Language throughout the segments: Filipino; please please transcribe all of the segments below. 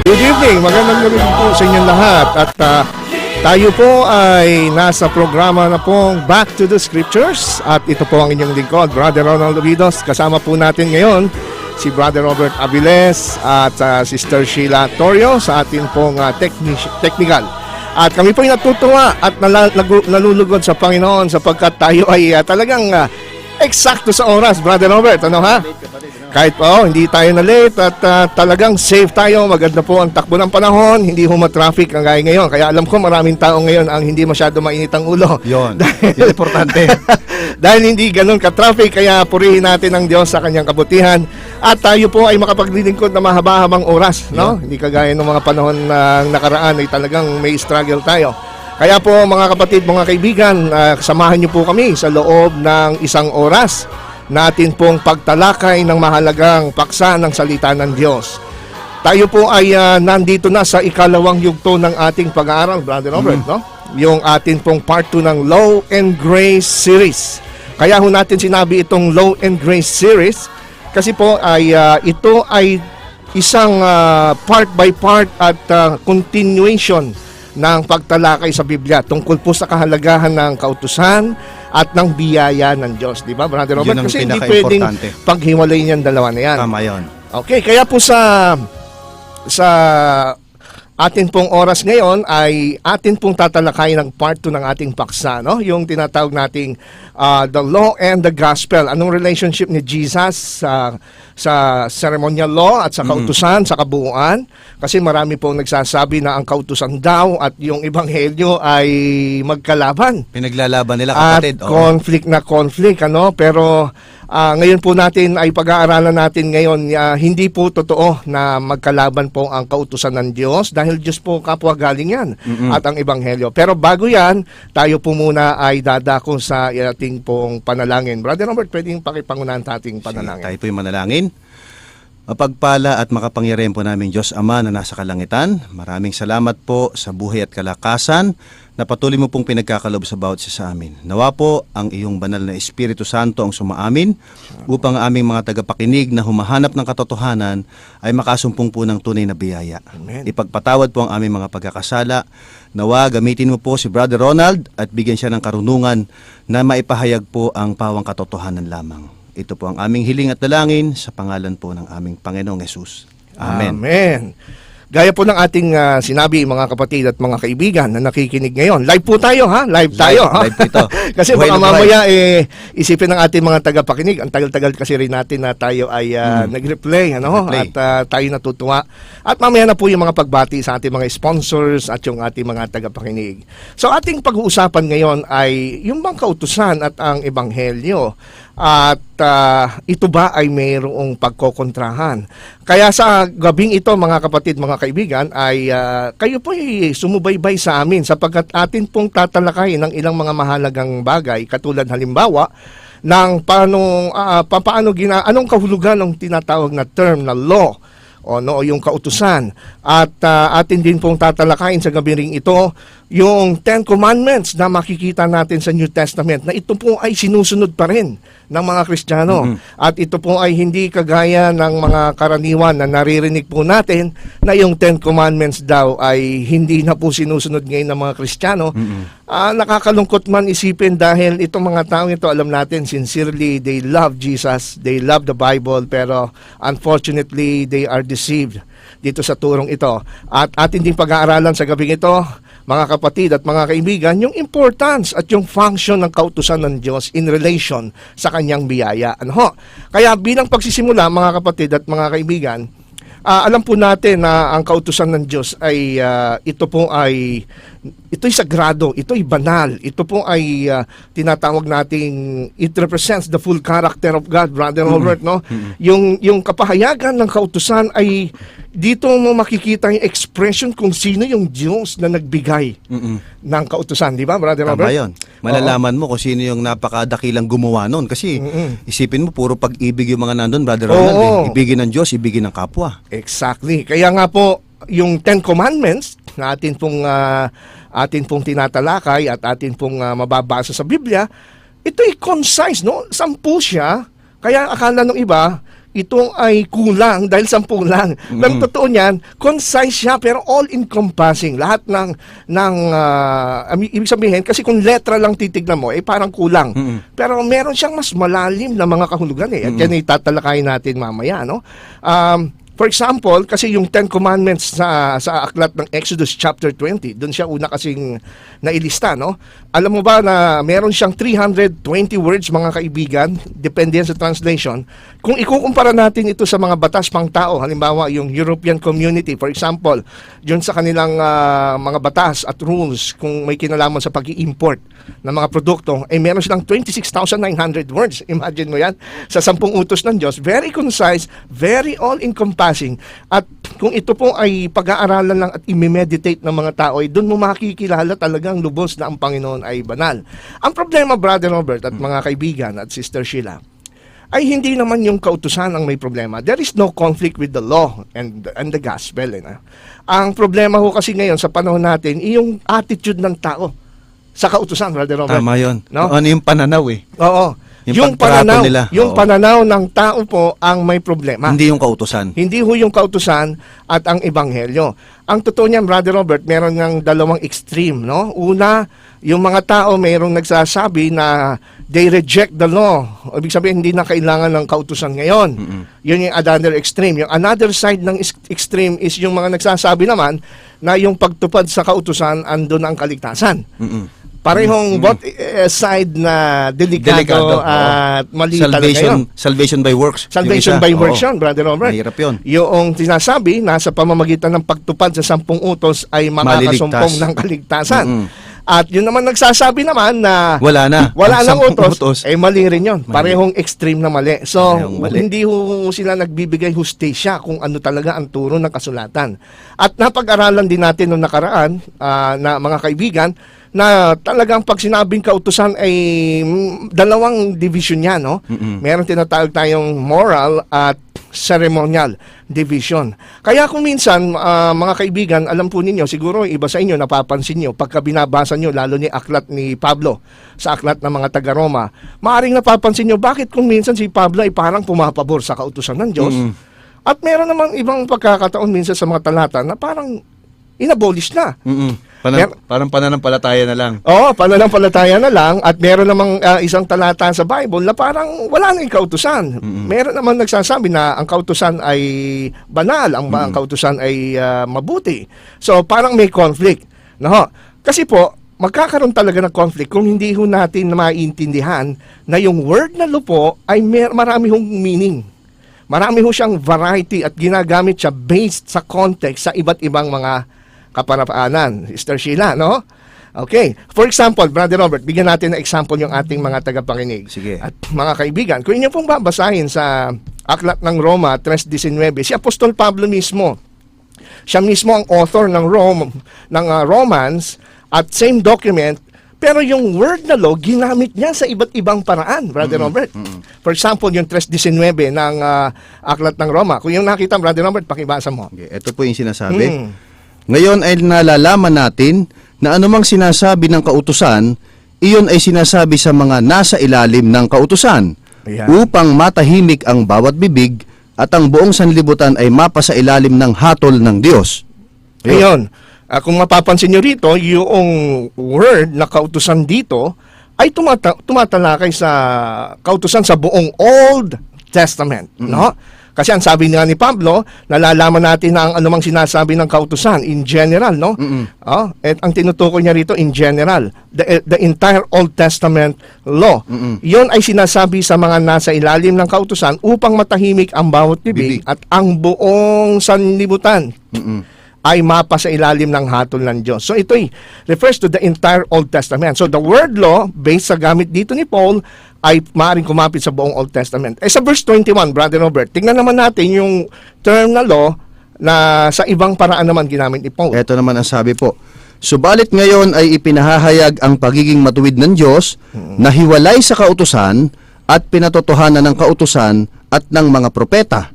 Good evening, magandang gabi po sa inyong lahat at tayo po ay nasa programa na pong Back to the Scriptures at ito po ang inyong lingkod, Brother Ronald Ovidos. Kasama po natin ngayon si Brother Robert Aviles at Sister Sheila Torio sa atin pong technical. At kami po ay natutuwa at nalulugod sa Panginoon sapagkat tayo ay talagang eksakto sa oras, Brother Robert, ano ha? Kahit po, hindi tayo na late at talagang safe tayo. Maganda po ang takbo ng panahon. Hindi traffic ang gaya ngayon. Kaya alam ko maraming tao ngayon ang hindi masyado mainit ang ulo. Yun, yun importante. Dahil hindi ganun ka-traffic, kaya purihin natin ang Diyos sa kanyang kabutihan. At tayo po ay makapaglilingkod na mahaba-habang oras. No? Hindi kagaya ng mga panahon na nakaraan ay talagang may struggle tayo. Kaya po mga kapatid, mga kaibigan, samahan niyo po kami sa loob ng isang oras natin pong pagtalakay ng mahalagang paksa ng salita ng Diyos. Tayo po ay nandito na sa ikalawang yugto ng ating pag-aaral, Brother Robert, no? Yung atin pong part 2 ng Law and Grace series. Kaya ho natin sinabi itong Law and Grace series kasi po ay ito ay isang part by part at continuation ng pagtalakay sa Biblia tungkol po sa kahalagahan ng kautusan at ng biyaya ng Diyos, di ba, Brother Robert? Kasi hindi pwedeng paghiwalay niyan dalawa na yan. Tama yun. Okay, kaya po sa atin pong oras ngayon ay atin pong tatalakayin ng part 2 ng ating paksa, no? Yung tinatawag nating the law and the gospel. Anong relationship ni Jesus sa ceremonial law at sa kautusan, sa kabuuan? Kasi marami pong nagsasabi na ang kautusan daw at yung ebanghelyo ay magkalaban. Pinaglalaban nila, kapatid. At conflict, ano? Pero ngayon po natin ay pag-aaralan natin ngayon, hindi po totoo na magkalaban po ang kautusan ng Diyos dahil Diyos po kapwa galing yan at ang ebanghelyo. Pero bago yan, tayo po muna ay dadako sa ating pong panalangin. Brother Robert, pwedeng pakipangunahan ating panalangin. Tayo po yung manalangin. Mapagpala at makapangyarihan po namin Diyos Ama na nasa kalangitan. Maraming salamat po sa buhay at kalakasan na patuloy mo pong pinagkakalob sa bawat isa sa amin. Nawa po ang iyong banal na Espiritu Santo ang sumaamin upang ang aming mga tagapakinig na humahanap ng katotohanan ay makasumpong po ng tunay na biyaya. Amen. Ipagpatawad po ang aming mga pagkakasala. Nawa gamitin mo po si Brother Ronald at bigyan siya ng karunungan na maipahayag po ang pawang katotohanan lamang. Ito po ang aming hiling at dalangin sa pangalan po ng aming Panginoong Hesus. Amen. Amen. Gaya po ng ating sinabi, mga kapatid at mga kaibigan na nakikinig ngayon. Live po tayo, ha? Live tayo, ha? Live po ito. Kasi baka mamaya isipin ng ating mga tagapakinig. Ang tagal-tagal kasi rin natin na tayo ay nag-replay, ano? At tayo natutuwa. At mamaya na po yung mga pagbati sa ating mga sponsors at yung ating mga tagapakinig. So ating pag-uusapan ngayon ay yung bang kautusan at ang ebanghelyo. At ito ba ay mayroong pagkokontrahan? Kaya sa gabing ito, mga kapatid, mga kaibigan, ay kayo po ay sumubaybay sa amin sapagkat atin pong tatalakayin ng ilang mga mahalagang bagay katulad halimbawa ng anong kahulugan ng tinatawag na term na law o yung kautusan. At atin din pong tatalakayin sa gabi ring ito yung Ten Commandments na makikita natin sa New Testament na ito po ay sinusunod pa rin ng mga Kristiyano. At ito po ay hindi kagaya ng mga karaniwan na naririnig po natin na yung Ten Commandments daw ay hindi na po sinusunod ngayon ng mga Kristiyano. Nakakalungkot man isipin dahil itong mga taong ito, alam natin, sincerely, they love Jesus, they love the Bible, pero unfortunately, they are deceived dito sa turong ito. At atin din pag-aaralan sa gabing ito, mga kapatid at mga kaibigan, yung importance at yung function ng kautusan ng Diyos in relation sa kanyang biyaya. Kaya bilang pagsisimula, mga kapatid at mga kaibigan, alam po natin na ang kautusan ng Diyos ay ito'y sagrado, ito'y banal, ito po ay tinatawag nating it represents the full character of God, Brother Robert, no? Yung kapahayagan ng kautusan ay dito mo makikita yung expression kung sino yung Diyos na nagbigay ng kautusan, di ba, Brother Robert? Tama yun. Malalaman mo kung sino yung napakadakilang gumawa nun. Kasi isipin mo, puro pag-ibig yung mga nandun, Brother Ronald. Ibigin ng Diyos, ibigin ng kapwa. Exactly. Kaya nga po, yung Ten Commandments na atin pong tinatalakay at atin pong mababasa sa Biblia, ito'y concise, no? 10 siya. Kaya akala ng iba, ito ay kulang dahil 10 lang. Pero totoo niyan, concise siya pero all-encompassing. Lahat ibig sabihin, kasi kung letra lang titignan mo, parang kulang. Pero meron siyang mas malalim na mga kahulugan At yan ay tatalakayin natin mamaya, no? For example, kasi yung 10 Commandments sa aklat ng Exodus chapter 20, doon siya una kasing nailista, no? Alam mo ba na meron siyang 320 words, mga kaibigan, depende yan sa translation. Kung ikukumpara natin ito sa mga batas pang tao, halimbawa yung European Community, for example, yun sa kanilang mga batas at rules, kung may kinalaman sa pag-i-import ng mga produkto, meron silang 26,900 words. Imagine mo yan, sa 10 utos ng Diyos. Very concise, very all-encompassing. At kung ito po ay pag-aaralan lang at i-meditate ng mga tao, doon mo makikilala talagang lubos na ang Panginoon ay banal. Ang problema, Brother Robert at mga kaibigan at Sister Sheila, ay hindi naman yung kautusan ang may problema. There is no conflict with the law and the gospel. Ang problema ho kasi ngayon sa panahon natin, yung attitude ng tao sa kautusan, Brother Robert. Tama yun. No? Ano yung pananaw Oo. Yung pagtrato nila. Yung pananaw ng tao po ang may problema. Hindi yung kautusan. Hindi ho yung kautusan at ang ebanghelyo. Ang totoo niyan, Brother Robert, meron ng dalawang extreme, no? Una, yung mga tao mayroong nagsasabi na they reject the law. Ibig sabihin, hindi na kailangan ng kautusan ngayon. Yun yung another extreme. Yung another side ng extreme is yung mga nagsasabi naman na yung pagtupad sa kautusan, andun ang kaligtasan. Parehong both side na delikado at mali talaga yun. Salvation by works. Salvation by works yun, Brother Robert. Mahirap yun. Yung sinasabi na sa pamamagitan ng pagtupad sa 10 utos ay makakasumpong ng kaligtasan. At yun naman nagsasabi naman na wala nang utos, mali rin yun. Parehong extreme na mali. So, mali. hindi ho sila nagbibigay hustisya kung ano talaga ang turo ng kasulatan. At napag-aralan din natin noong nakaraan na mga kaibigan, na talagang pag sinabing kautusan ay dalawang division yan, no? Meron tinatawag tayong moral at ceremonial division. Kaya kung minsan, mga kaibigan, alam po ninyo, siguro iba sa inyo, napapansin nyo, pagka binabasa nyo, lalo ni aklat ni Pablo, sa aklat ng mga taga-Roma, maaaring napapansin nyo, bakit kung minsan si Pablo ay parang pumapabor sa kautusan ng Diyos? At meron namang ibang pagkakataon minsan sa mga talata na parang inabolish na. Parang pananampalataya na lang. Oo, pananampalataya na lang. At meron namang isang talata sa Bible na parang wala na yung kautusan. Meron naman nagsasabi na ang kautusan ay banal, ang kautusan ay mabuti. So parang may conflict. No? Kasi po, magkakaroon talaga ng conflict kung hindi ho natin maintindihan na yung word na law po ay marami hong meaning. Marami ho siyang variety at ginagamit siya based sa context sa iba't ibang mga kaparapaanan. Sister Sheila, no? Okay. For example, Brother Robert, bigyan natin ng example yung ating mga tagapakinig. Sige. At mga kaibigan, kung inyo pong babasahin sa Aklat ng Roma 3:19, si Apostol Pablo mismo, siya mismo ang author ng Romans at same document, pero yung word na law, ginamit niya sa iba't ibang paraan, Brother Robert. For example, yung 3:19 ng Aklat ng Roma. Kung yung nakita, Brother Robert, pakibasa mo. Okay, ito po yung sinasabi. Ngayon ay nalalaman natin na anumang sinasabi ng kautusan, iyon ay sinasabi sa mga nasa ilalim ng kautusan, upang matahimik ang bawat bibig at ang buong sanlibutan ay mapasa ilalim ng hatol ng Diyos. Ngayon, kung mapapansin nyo rito, yung word na kautusan dito ay tumatalakay sa kautusan sa buong Old Testament, no? Kasi ang sabi nga ni Pablo, nalalaman natin na ang anumang sinasabi ng kautusan in general, no? At ang tinutukoy niya rito in general, the entire Old Testament law. Yon ay sinasabi sa mga nasa ilalim ng kautusan upang matahimik ang bawat bibig at ang buong sanlibutan ay mapa sa ilalim ng hatol ng Diyos. So ito refers to the entire Old Testament. So the word law, based sa gamit dito ni Paul, ay maaaring kumapit sa buong Old Testament. Sa verse 21, Brother Robert, tingnan naman natin yung term na law na sa ibang paraan naman ginamit ni Paul. Ito naman ang sabi po. Subalit ngayon ay ipinahahayag ang pagiging matuwid ng Diyos na hiwalay sa kautusan at pinatotohanan ng kautusan at ng mga propeta.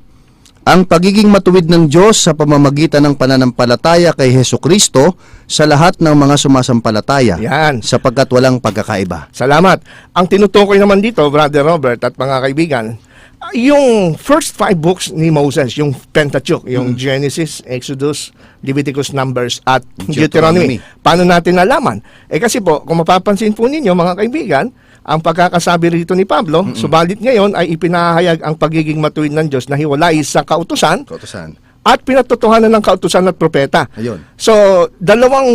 Ang pagiging matuwid ng Diyos sa pamamagitan ng pananampalataya kay Hesukristo sa lahat ng mga sumasampalataya. Yan. Sapagkat walang pagkakaiba. Salamat. Ang tinutukoy naman dito, Brother Robert at mga kaibigan, Yung first 5 books ni Moses, yung Pentateuch, yung Genesis, Exodus, Leviticus, Numbers, at Deuteronomy. Paano natin nalaman? Kasi po, kung mapapansin po ninyo mga kaibigan, ang pagkakasabi rito ni Pablo, subalit ngayon ay ipinahayag ang pagiging matuwid ng Diyos na hiwalay sa kautusan at pinatotohanan ng kautusan at propeta. Ayun. So, dalawang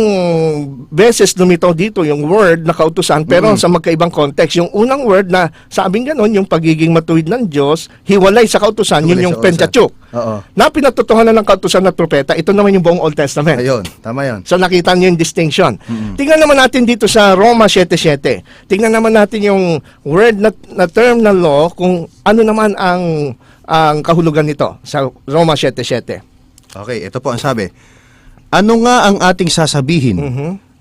beses lumitaw dito yung word na kautusan pero sa magkaibang context. Yung unang word na sabing ganon, yung pagiging matuwid ng Diyos, hiwalay sa kautusan, yun yung Pentateuch. Oo. Na pinatotohanan ng kautusan at propeta, ito naman yung buong Old Testament. Ayun, tama yan. So nakita niyo yung distinction. Tingnan naman natin dito sa Roma 7:7. Tingnan naman natin yung word na term na law kung ano naman ang kahulugan nito sa Roma 7:7. Okay, ito po ang sabi. Ano nga ang ating sasabihin?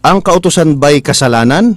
Ang kautusan ba'y kasalanan?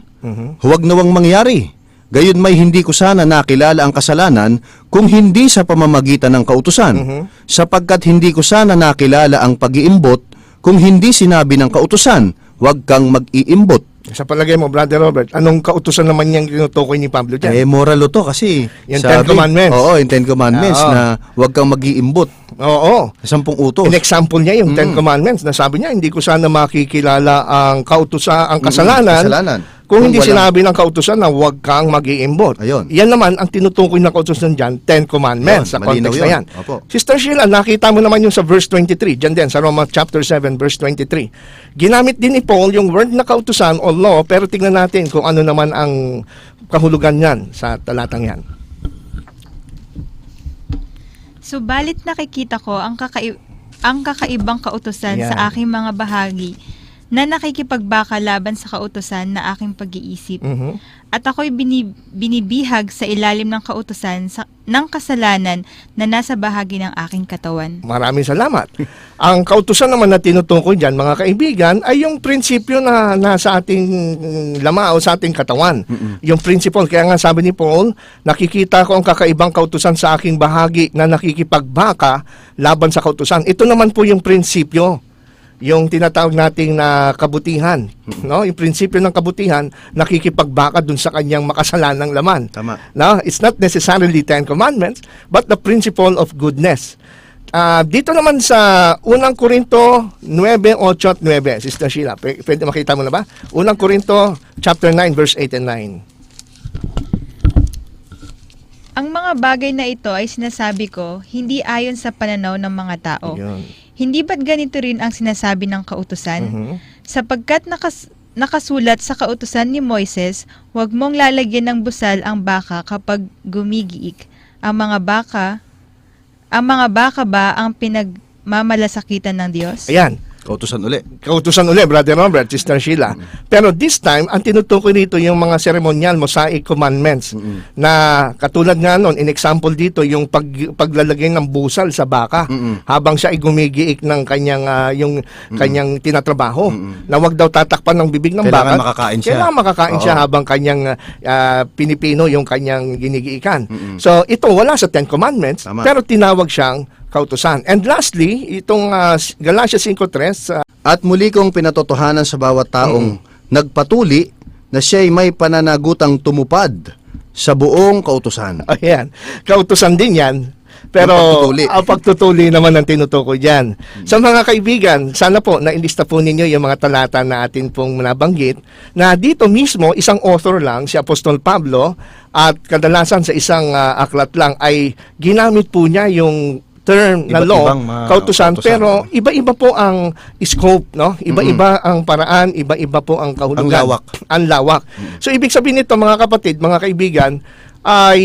Huwag nawang mangyari. Gayon may hindi ko sana nakilala ang kasalanan kung hindi sa pamamagitan ng kautusan, sapagkat hindi ko sana nakilala ang pag-iimbot kung hindi sinabi ng kautusan, huwag kang mag-iimbot. Sa palagay mo, Brother Robert, anong kautusan naman niyang tinutukoy ni Pablo dyan? Moral to kasi. Yung Ten Commandments. Oo, yung Ten Commandments na huwag kang mag-iimbot. Oo. 10 utos. In example niya yung Ten Commandments na sabi niya, hindi ko sana makikilala ang kautusan, ang kasalanan. Kung hindi sinabi ng kautusan na huwag kang mag-iimbot. Ayun. Yan naman ang tinutukoy ng kautusan dyan, Ten Commandments, Ayun, sa context malinaw na yan. yun. Opo. Sister Sheila, nakita mo naman yung sa verse 23, dyan din, sa Romans chapter 7, verse 23. Ginamit din ni Paul yung word na kautusan o law, pero tingnan natin kung ano naman ang kahulugan yan sa talatang yan. Subalit nakikita ko ang kakaibang kautusan Yan. sa aking mga bahagi na nakikipagbaka laban sa kautusan na aking pag-iisip. At ako'y binibihag sa ilalim ng kautusan ng kasalanan na nasa bahagi ng aking katawan. Maraming salamat. Ang kautusan naman na tinutukoy dyan, mga kaibigan, ay yung prinsipyo na nasa ating lama o sa ating katawan. Yung principle, kaya nga sabi ni Paul, nakikita ko ang kakaibang kautusan sa aking bahagi na nakikipagbaka laban sa kautusan. Ito naman po yung prinsipyo, yung tinatawag nating na kabutihan, no? Yung prinsipyo ng kabutihan nakikipagbaka dun sa kanyang makasalanang laman. Tama. No, it's not necessarily 10 commandments, but the principle of goodness. Dito naman sa unang Korinto 9:8 at 9, Sister Sheila, pwede makita mo na ba? Unang Korinto chapter 9 verse 8 and 9. Ang mga bagay na ito ay sinasabi ko, hindi ayon sa pananaw ng mga tao. Yun. Hindi ba't ganito rin ang sinasabi ng kautusan? Sapagkat nakasulat sa kautusan ni Moises, huwag mong lalagyan ng busal ang baka kapag gumigiik. Ang mga baka ba ang pinagmamalasakitan ng Diyos? Ayan. Kautusan uli. Kautusan uli, Brother Robert, Sister Sheila. Pero this time, ang tinutukoy dito yung mga ceremonial, Mosaic commandments, na katulad nga nun, in example dito, yung paglalagay ng busal sa baka, habang siya ay gumigiik ng kanyang, kanyang tinatrabaho, na wag daw tatakpan ng bibig ng Kailangan baka. makakain siya. Kailangan makakain siya habang kanyang pinipino yung kanyang ginigiikan. So, ito wala sa Ten Commandments, Tama. pero tinawag siyang kautusan. And lastly, itong Galatia 5:3, At muli kong pinatotohanan sa bawat taong nagpatuli na siya'y may pananagutang tumupad sa buong kautusan. ayan, kautusan din yan. Pero Ang pagtutuli. ang pagtutuli naman ang tinutukoy dyan. Sa mga kaibigan, sana po nailista po ninyo yung mga talata na atin pong nabanggit na dito mismo isang author lang, si Apostol Pablo, at kadalasan sa isang aklat lang ay ginamit po niya yung term na Iba't law, ibang mga kautusan, kautusan. pero iba-iba po ang scope, no? Iba-iba ang paraan, iba-iba po ang kahulugan. Ang lawak. Ang lawak. So, ibig sabihin nito, mga kapatid, mga kaibigan, ay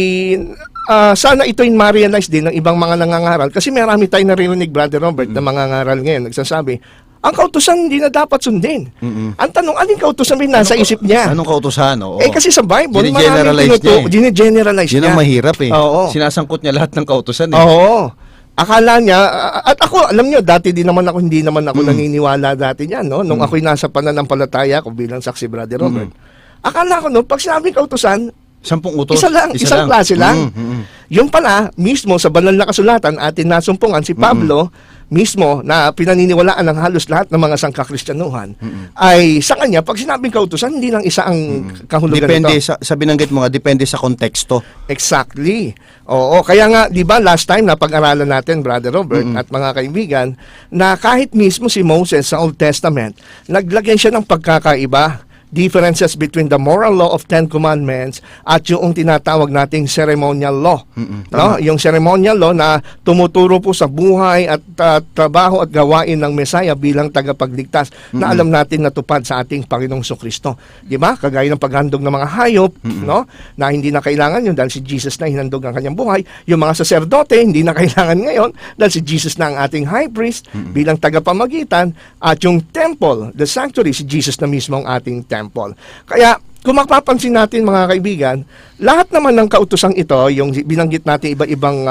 sana ito'y ma-realize din ng ibang mga nangangaral. Kasi marami tayong naririnig, Brother Robert, na mga ngaral ngayon, nagsasabi, ang kautusan hindi na dapat sundin. Ang tanong, aling kautusan may nasa isip niya? Anong kautusan? Oo. Kasi sa Bible, Gine-generalize niya eh. Gine-generalize Yun niya. ang mahirap eh. Oo. Sinasangkot niya lahat ng kautusan eh. Oo. Akala niya, at ako, alam niyo, dati din naman ako, hindi naman ako naniniwala dati niyan, no? Nung ako'y nasa pananampalataya ko bilang saksi, Brother Robert. Akala ko, no, pag sinabing kautusan, 10 utos. isa lang, isang klase lang. Yung pala, mismo sa banal na kasulatan, atin nasumpungan si Pablo, mismo na pinaniniwalaan ng halos lahat ng mga sangkakristyanuhan ay sa kanya, pag sinabing kautusan, hindi lang isa ang kahulugan Depende nito. sa binanggit mo nga, depende sa konteksto. Exactly. Oo, kaya nga, di ba, last time na pag-aralan natin, Brother Robert at mga kaibigan, na kahit mismo si Moses sa Old Testament, naglagyan siya ng pagkakaiba, differences between the moral law of Ten Commandments at yung tinatawag nating ceremonial law. No? Yung ceremonial law na tumuturo po sa buhay at trabaho at gawain ng Mesaya bilang tagapagligtas na alam natin natupad sa ating Panginoong Kristo. Di ba? Kagaya ng paghandog ng mga hayop, no? Na hindi na kailangan yun dahil si Jesus na hinandog ang kanyang buhay. Yung mga saserdote, hindi na kailangan ngayon dahil si Jesus na ang ating high priest bilang tagapamagitan, at yung temple, the sanctuary, si Jesus na mismo ang ating temple. Kaya, kung mapapansin natin mga kaibigan, lahat naman ng kautosang ito, yung binanggit natin iba-ibang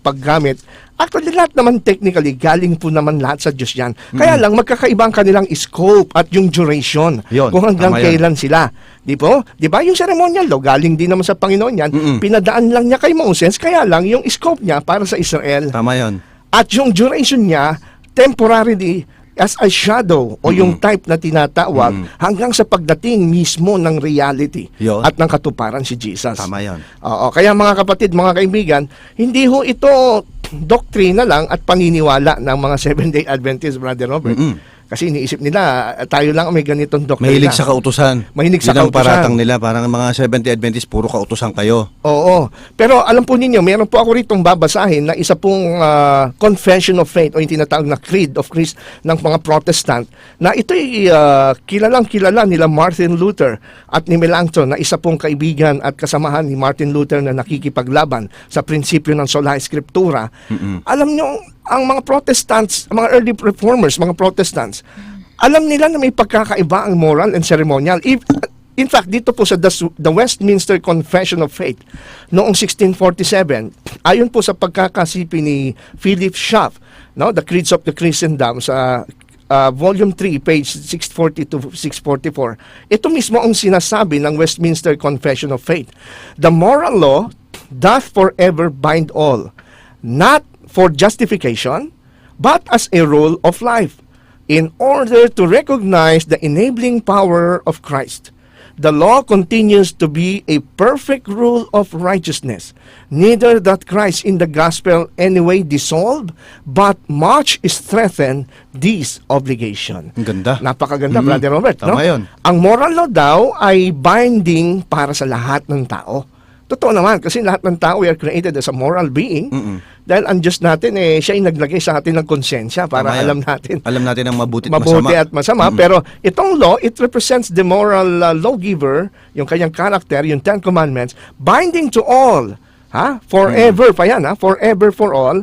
paggamit, actually lahat naman technically, galing po naman lahat sa Diyos yan. Kaya lang, magkakaiba ang kanilang scope at yung duration. Yun, Kung hanggang tama yun. kailan sila. Di po? Di ba yung ceremonial law, galing din naman sa Panginoon yan, pinadaan lang niya kay Moses, kaya lang yung scope niya para sa Israel. Tama yon. At yung duration niya, temporarily, as a shadow o yung type na tinatawag hanggang sa pagdating mismo ng reality Yun. at ng katuparan si Jesus. Tama yon. Oo, kaya mga kapatid, mga kaibigan, hindi ho ito doktrina lang at paniniwala ng mga Seventh-day Adventist, Brother Robert. Kasi iniisip nila, tayo lang may ganitong doktrina. Mahilig sa kautusan. Mahilig sa Yun ang kautusan. paratang nila. Parang mga Seventh-day Adventist, puro kautusan kayo. Oo. Pero alam po ninyo, meron po ako ritong babasahin na isa pong Confession of Faith o yung tinatawag na Creed of Christ ng mga Protestant, na ito'y kilalang kilala nila Martin Luther at ni Melanchthon, na isa pong kaibigan at kasamahan ni Martin Luther na nakikipaglaban sa prinsipyo ng sola scriptura. Alam nyo, ang mga Protestants, mga early reformers, mga Protestants, alam nila na may pagkakaiba ang moral and ceremonial. In fact, dito po sa the Westminster Confession of Faith noong 1647, ayon po sa pagkakasipi ni Philip Schaff, no, The Creeds of the Christendom sa Volume 3, page 640 to 644, ito mismo ang sinasabi ng Westminster Confession of Faith. The moral law doth forever bind all, not for justification, but as a rule of life, in order to recognize the enabling power of Christ. The law continues to be a perfect rule of righteousness, neither that Christ in the gospel anyway dissolve, but much strengthen this obligation. Ang ganda. Napakaganda, Brother Robert. Tama no? yun. Ang moral law daw ay binding para sa lahat ng tao. Totoo naman, kasi lahat ng tao, we are created as a moral being. Dahil ang Diyos natin, siya ay naglagay sa atin ng konsensya para Tama yan. alam natin Alam natin ang mabuti at mabuti masama. at masama. Pero itong law, it represents the moral lawgiver, yung kanyang character, yung Ten Commandments, binding to all. Forever pa yan, forever for all.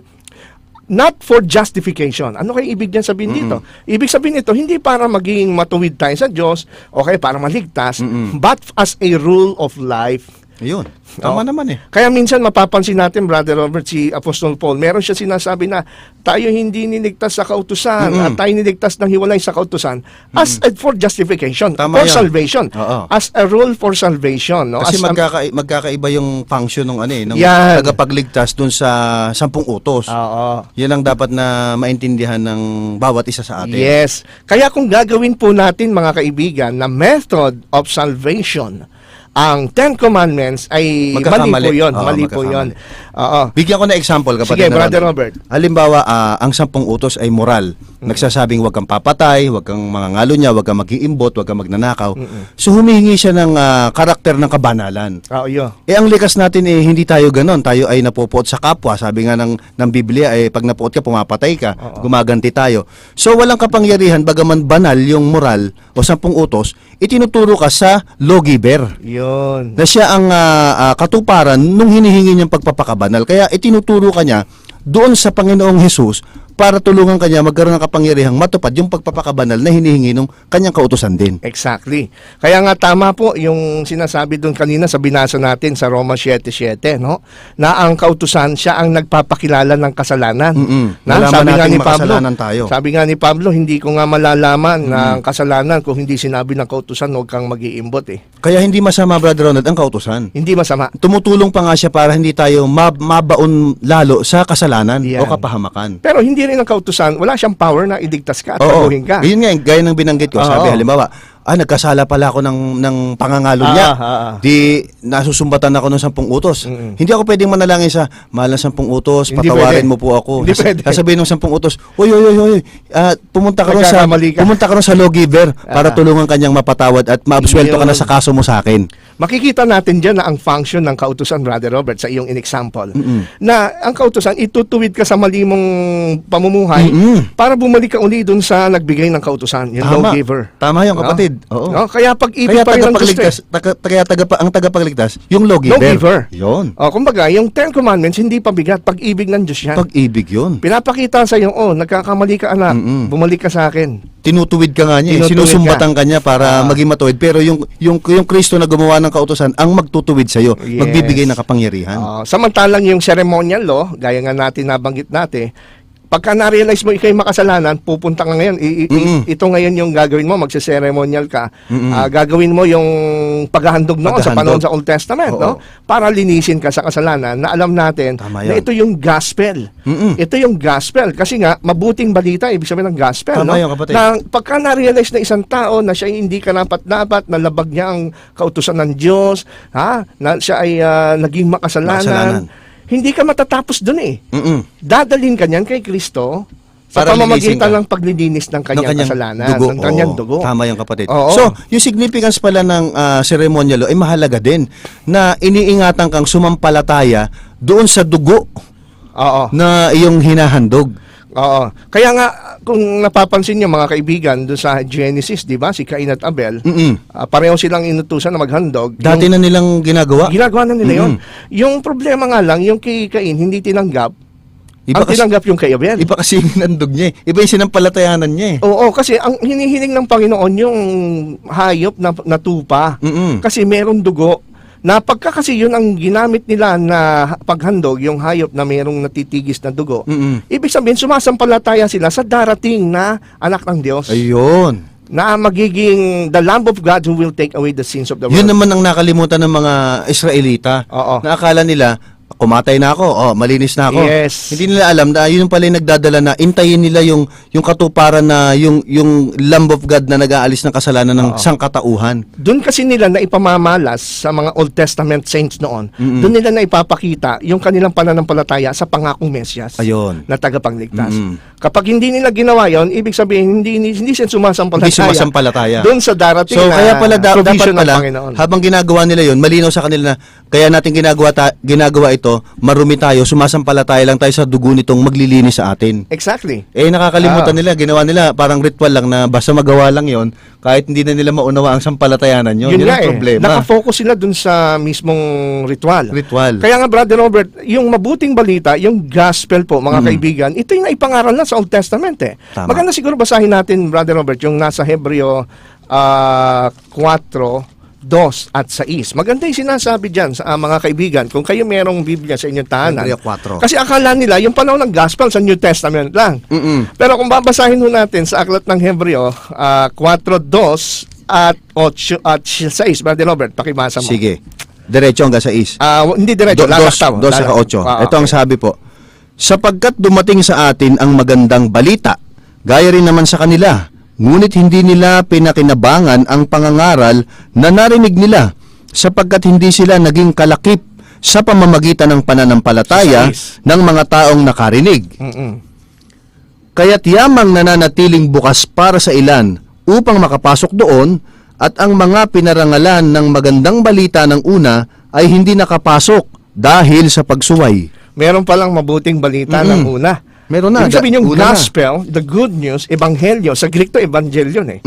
Not for justification. Ano kayo ibig niyan sabihin dito? Ibig sabihin nito, hindi para maging matuwid tayo sa Diyos, okay, para maligtas, but as a rule of life. Ayun. Tama naman eh. Kaya minsan mapapansin natin, Brother Robert, si Apostol Paul, meron siya sinasabi na tayo hindi niligtas sa kautusan at tayo niligtas ng hiwalay sa kautusan as for justification, Tama for yan. salvation, Oo. as a rule for salvation. No? Kasi As magkakaiba yung function ng ng Yan. tagapagligtas dun sa 10 utos. Oo. Yan ang dapat na maintindihan ng bawat isa sa atin. Yes. Kaya kung gagawin po natin, mga kaibigan, na method of salvation, ang Ten Commandments ay mali Magkakamali. po yun. Oo, Mali po magkakamali. yun. Oo. Bigyan ko na example, kapatid. Sige, na Brother Robert. Halimbawa, ang 10 utos ay moral. Nagsasabing huwag kang papatay, huwag kang mangangalo niya, huwag kang mag-iimbot, huwag kang magnanakaw. So humihingi siya ng karakter ng kabanalan. Oo, yun. Ang likas natin hindi tayo ganon. Tayo ay napupuot sa kapwa. Sabi nga ng Biblia pag napuot ka, pumapatay ka. Gumaganti tayo. So walang kapangyarihan, bagaman banal yung moral o 10 utos, itinuturo ka sa lawgiver. Yun. Na siya ang katuparan nung hinihingi niyang pagpapakabanal. Kaya itinuturo ka niya doon sa Panginoong Hesus para tulungan kanya magkaroon ng kapangyarihang matupad yung pagpapakabanal na hinihingi ng kanyang kautusan din. Exactly. Kaya nga tama po yung sinasabi doon kanina sa binasa natin sa Roma 7:7, no? Na ang kautusan siya ang nagpapakilala ng kasalanan. Nalaman sabi nga natin ni Pablo, makasalanan tayo. Sabi nga ni Pablo, hindi ko nga malalaman ng kasalanan kung hindi sinabi ng kautusan, huwag kang mag-iimbot eh. Kaya hindi masama, Brother Ronald, ang kautusan. Hindi masama. Tumutulong pa nga siya para hindi tayo mabaon lalo sa kasalanan Yan. o kapahamakan. Pero hindi hindi rin ang kautusan, wala siyang power na iligtas ka at Oo. paguhin ka. Yun nga, gaya ng binanggit ko. Sabi, Oo. halimbawa, nagkasala pala ako ng pangangalo niya. Di, nasusumbatan ako ng 10 utos. Hindi ako pwedeng manalangin sa, mahal na 10 utos, Hindi patawarin pwede. mo po ako. Hindi pwede. Sasabihin ng 10 utos, uy, pumunta ka ron Nagkakamali ka. pumunta ka ron sa lawgiver para tulungan kanyang mapatawad at maabsuelto ka na Yun. sa kaso mo sa akin. Makikita natin dyan na ang function ng kautusan, Brother Robert, sa iyong in-example, na ang kautusan, itutuwid ka sa mali mong pamumuhay para bumalik ka uli dun sa nagbigay ng kautusan, yung lawgiver. Tama yung No? kapatid. Oo. No? Kaya pag-ibig Kaya pa rin ang gusto. tagapagligtas, ang tagapagligtas, yung lawgiver. Lawgiver. Yun. Kumbaga, yung Ten Commandments, hindi pabigat, pag-ibig ng Diyos yan. Pag-ibig yun. Pinapakita sa iyo, nagkakamali ka anak, bumalik ka sa akin. Tinutuwid ka nga niya, Tinutuwid sinusumbatan ka niya para Ah. maging matuwid. Pero yung Kristo na gumawa ng kautosan, ang magtutuwid sa iyo, Yes. magbibigay ng kapangyarihan. Samantalang yung ceremonial law, gaya nga natin nabanggit natin, pagka na-realize mo ikay makasalanan, pupunta ka ngayon, ito ngayon yung gagawin mo, magse-ceremonial ka, gagawin mo yung paghahandog noon sa panahon sa Old Testament, Oo. no? Para linisin ka sa kasalanan, na alam natin Tama na yan. ito yung gospel. Ito yung gospel. Kasi nga, mabuting balita, ibig sabihin ng gospel, Tama no? yun, kapatid. Na pagka na-realize na isang tao na siya ay hindi karapat-dapat, nalabag niya ang kautusan ng Diyos, na siya ay naging makasalanan, hindi ka matatapos dun eh. Dadalhin ka niyan kay Kristo sa Para linisin pamamagitan ka. ng paglilinis ng kanyang kasalanan, ng kanyang dugo. Tama yung kapatid. Oo. So, yung significance pala ng ceremonial law ay mahalaga din na iniingatan kang sumampalataya doon sa dugo Oo. na iyong hinahandog. Oo. Kaya nga, kung napapansin niyo mga kaibigan, doon sa Genesis, di ba, si Cain at Abel, pareho silang inutusan na maghandog. Dati na nilang ginagawa. Ginagawa na nila yun. Yung problema nga lang, yung kay Cain, hindi tinanggap. Iba Ang kasi, tinanggap yung kay Abel. iba kasi yung hinandog niya eh. Iba yung sinampalatayanan niya eh. Oo, kasi ang hinihiling ng Panginoon yung hayop na tupa. Kasi merong dugo. Na pagka kasi yun ang ginamit nila na paghandog, yung hayop na merong natitigis na dugo, ibig sabihin sumasampalataya sila sa darating na anak ng Diyos. Ayun. Na magiging the Lamb of God who will take away the sins of the world. Yun naman ang nakalimutan ng mga Israelita. Oo. Na akala nila, kumatay na ako, malinis na ako. Yes. Hindi nila alam na yun pala yung nagdadala na intayin nila yung katuparan na yung Lamb of God na nag-aalis ng kasalanan ng sangkatauhan. Doon kasi nila na ipamamalas sa mga Old Testament saints noon, doon nila na ipapakita yung kanilang pananampalataya sa pangakong Mesyas Ayun. na tagapagligtas. Kapag hindi nila ginawa yon, ibig sabihin hindi sila sumasampalataya. Hindi sumasampalataya. Doon sa darating So na kaya pala dapat provision ng pala Panginoon. habang ginagawa nila yun, malinaw sa kanila na kaya natin ginagawa ito, marumi tayo, sumasampalataya lang tayo sa dugo nitong maglilinis sa atin. Exactly. Nakakalimutan nila, ginawa nila parang ritual lang na basta magawa lang yon kahit hindi na nila maunawa ang sampalatayanan yun. Yun nga ang problema. Nakafocus sila dun sa mismong ritual. Ritual. Kaya nga, Brother Robert, yung mabuting balita, yung gospel po, mga kaibigan, ito yung naipangaral na sa Old Testament eh. Tama. Maganda siguro basahin natin, Brother Robert, yung nasa Hebreo 4:2 at 6. Maganda yung sinasabi dyan sa mga kaibigan. Kung kayo merong Biblia sa inyong tahanan. Hebreo 4. Kasi akala nila, yung panahon ng gospel sa New Testament lang. Pero kung babasahin ho natin sa aklat ng Hebreo 4:2 at 8 at 6, Brother Robert, pakibasa mo. Sige. Diretso hanggang sa is. Hindi diretso, lalaktaw. Dos sa 8. Ito ang okay. sabi po. Sapagkat dumating sa atin ang magandang balita, gaya rin naman sa kanila, ngunit hindi nila pinakinabangan ang pangangaral na narinig nila, sapagkat hindi sila naging kalakip sa pamamagitan ng pananampalataya ng mga taong nakarinig. Kaya't yamang nananatiling bukas para sa ilan upang makapasok doon, at ang mga pinarangalan ng magandang balita ng una ay hindi nakapasok dahil sa pagsuway. Meron palang mabuting balita ng una. Meron na. Ibig sabihin yung Una na. gospel, the good news, ebanghelyo, sa Greek to evangelion eh.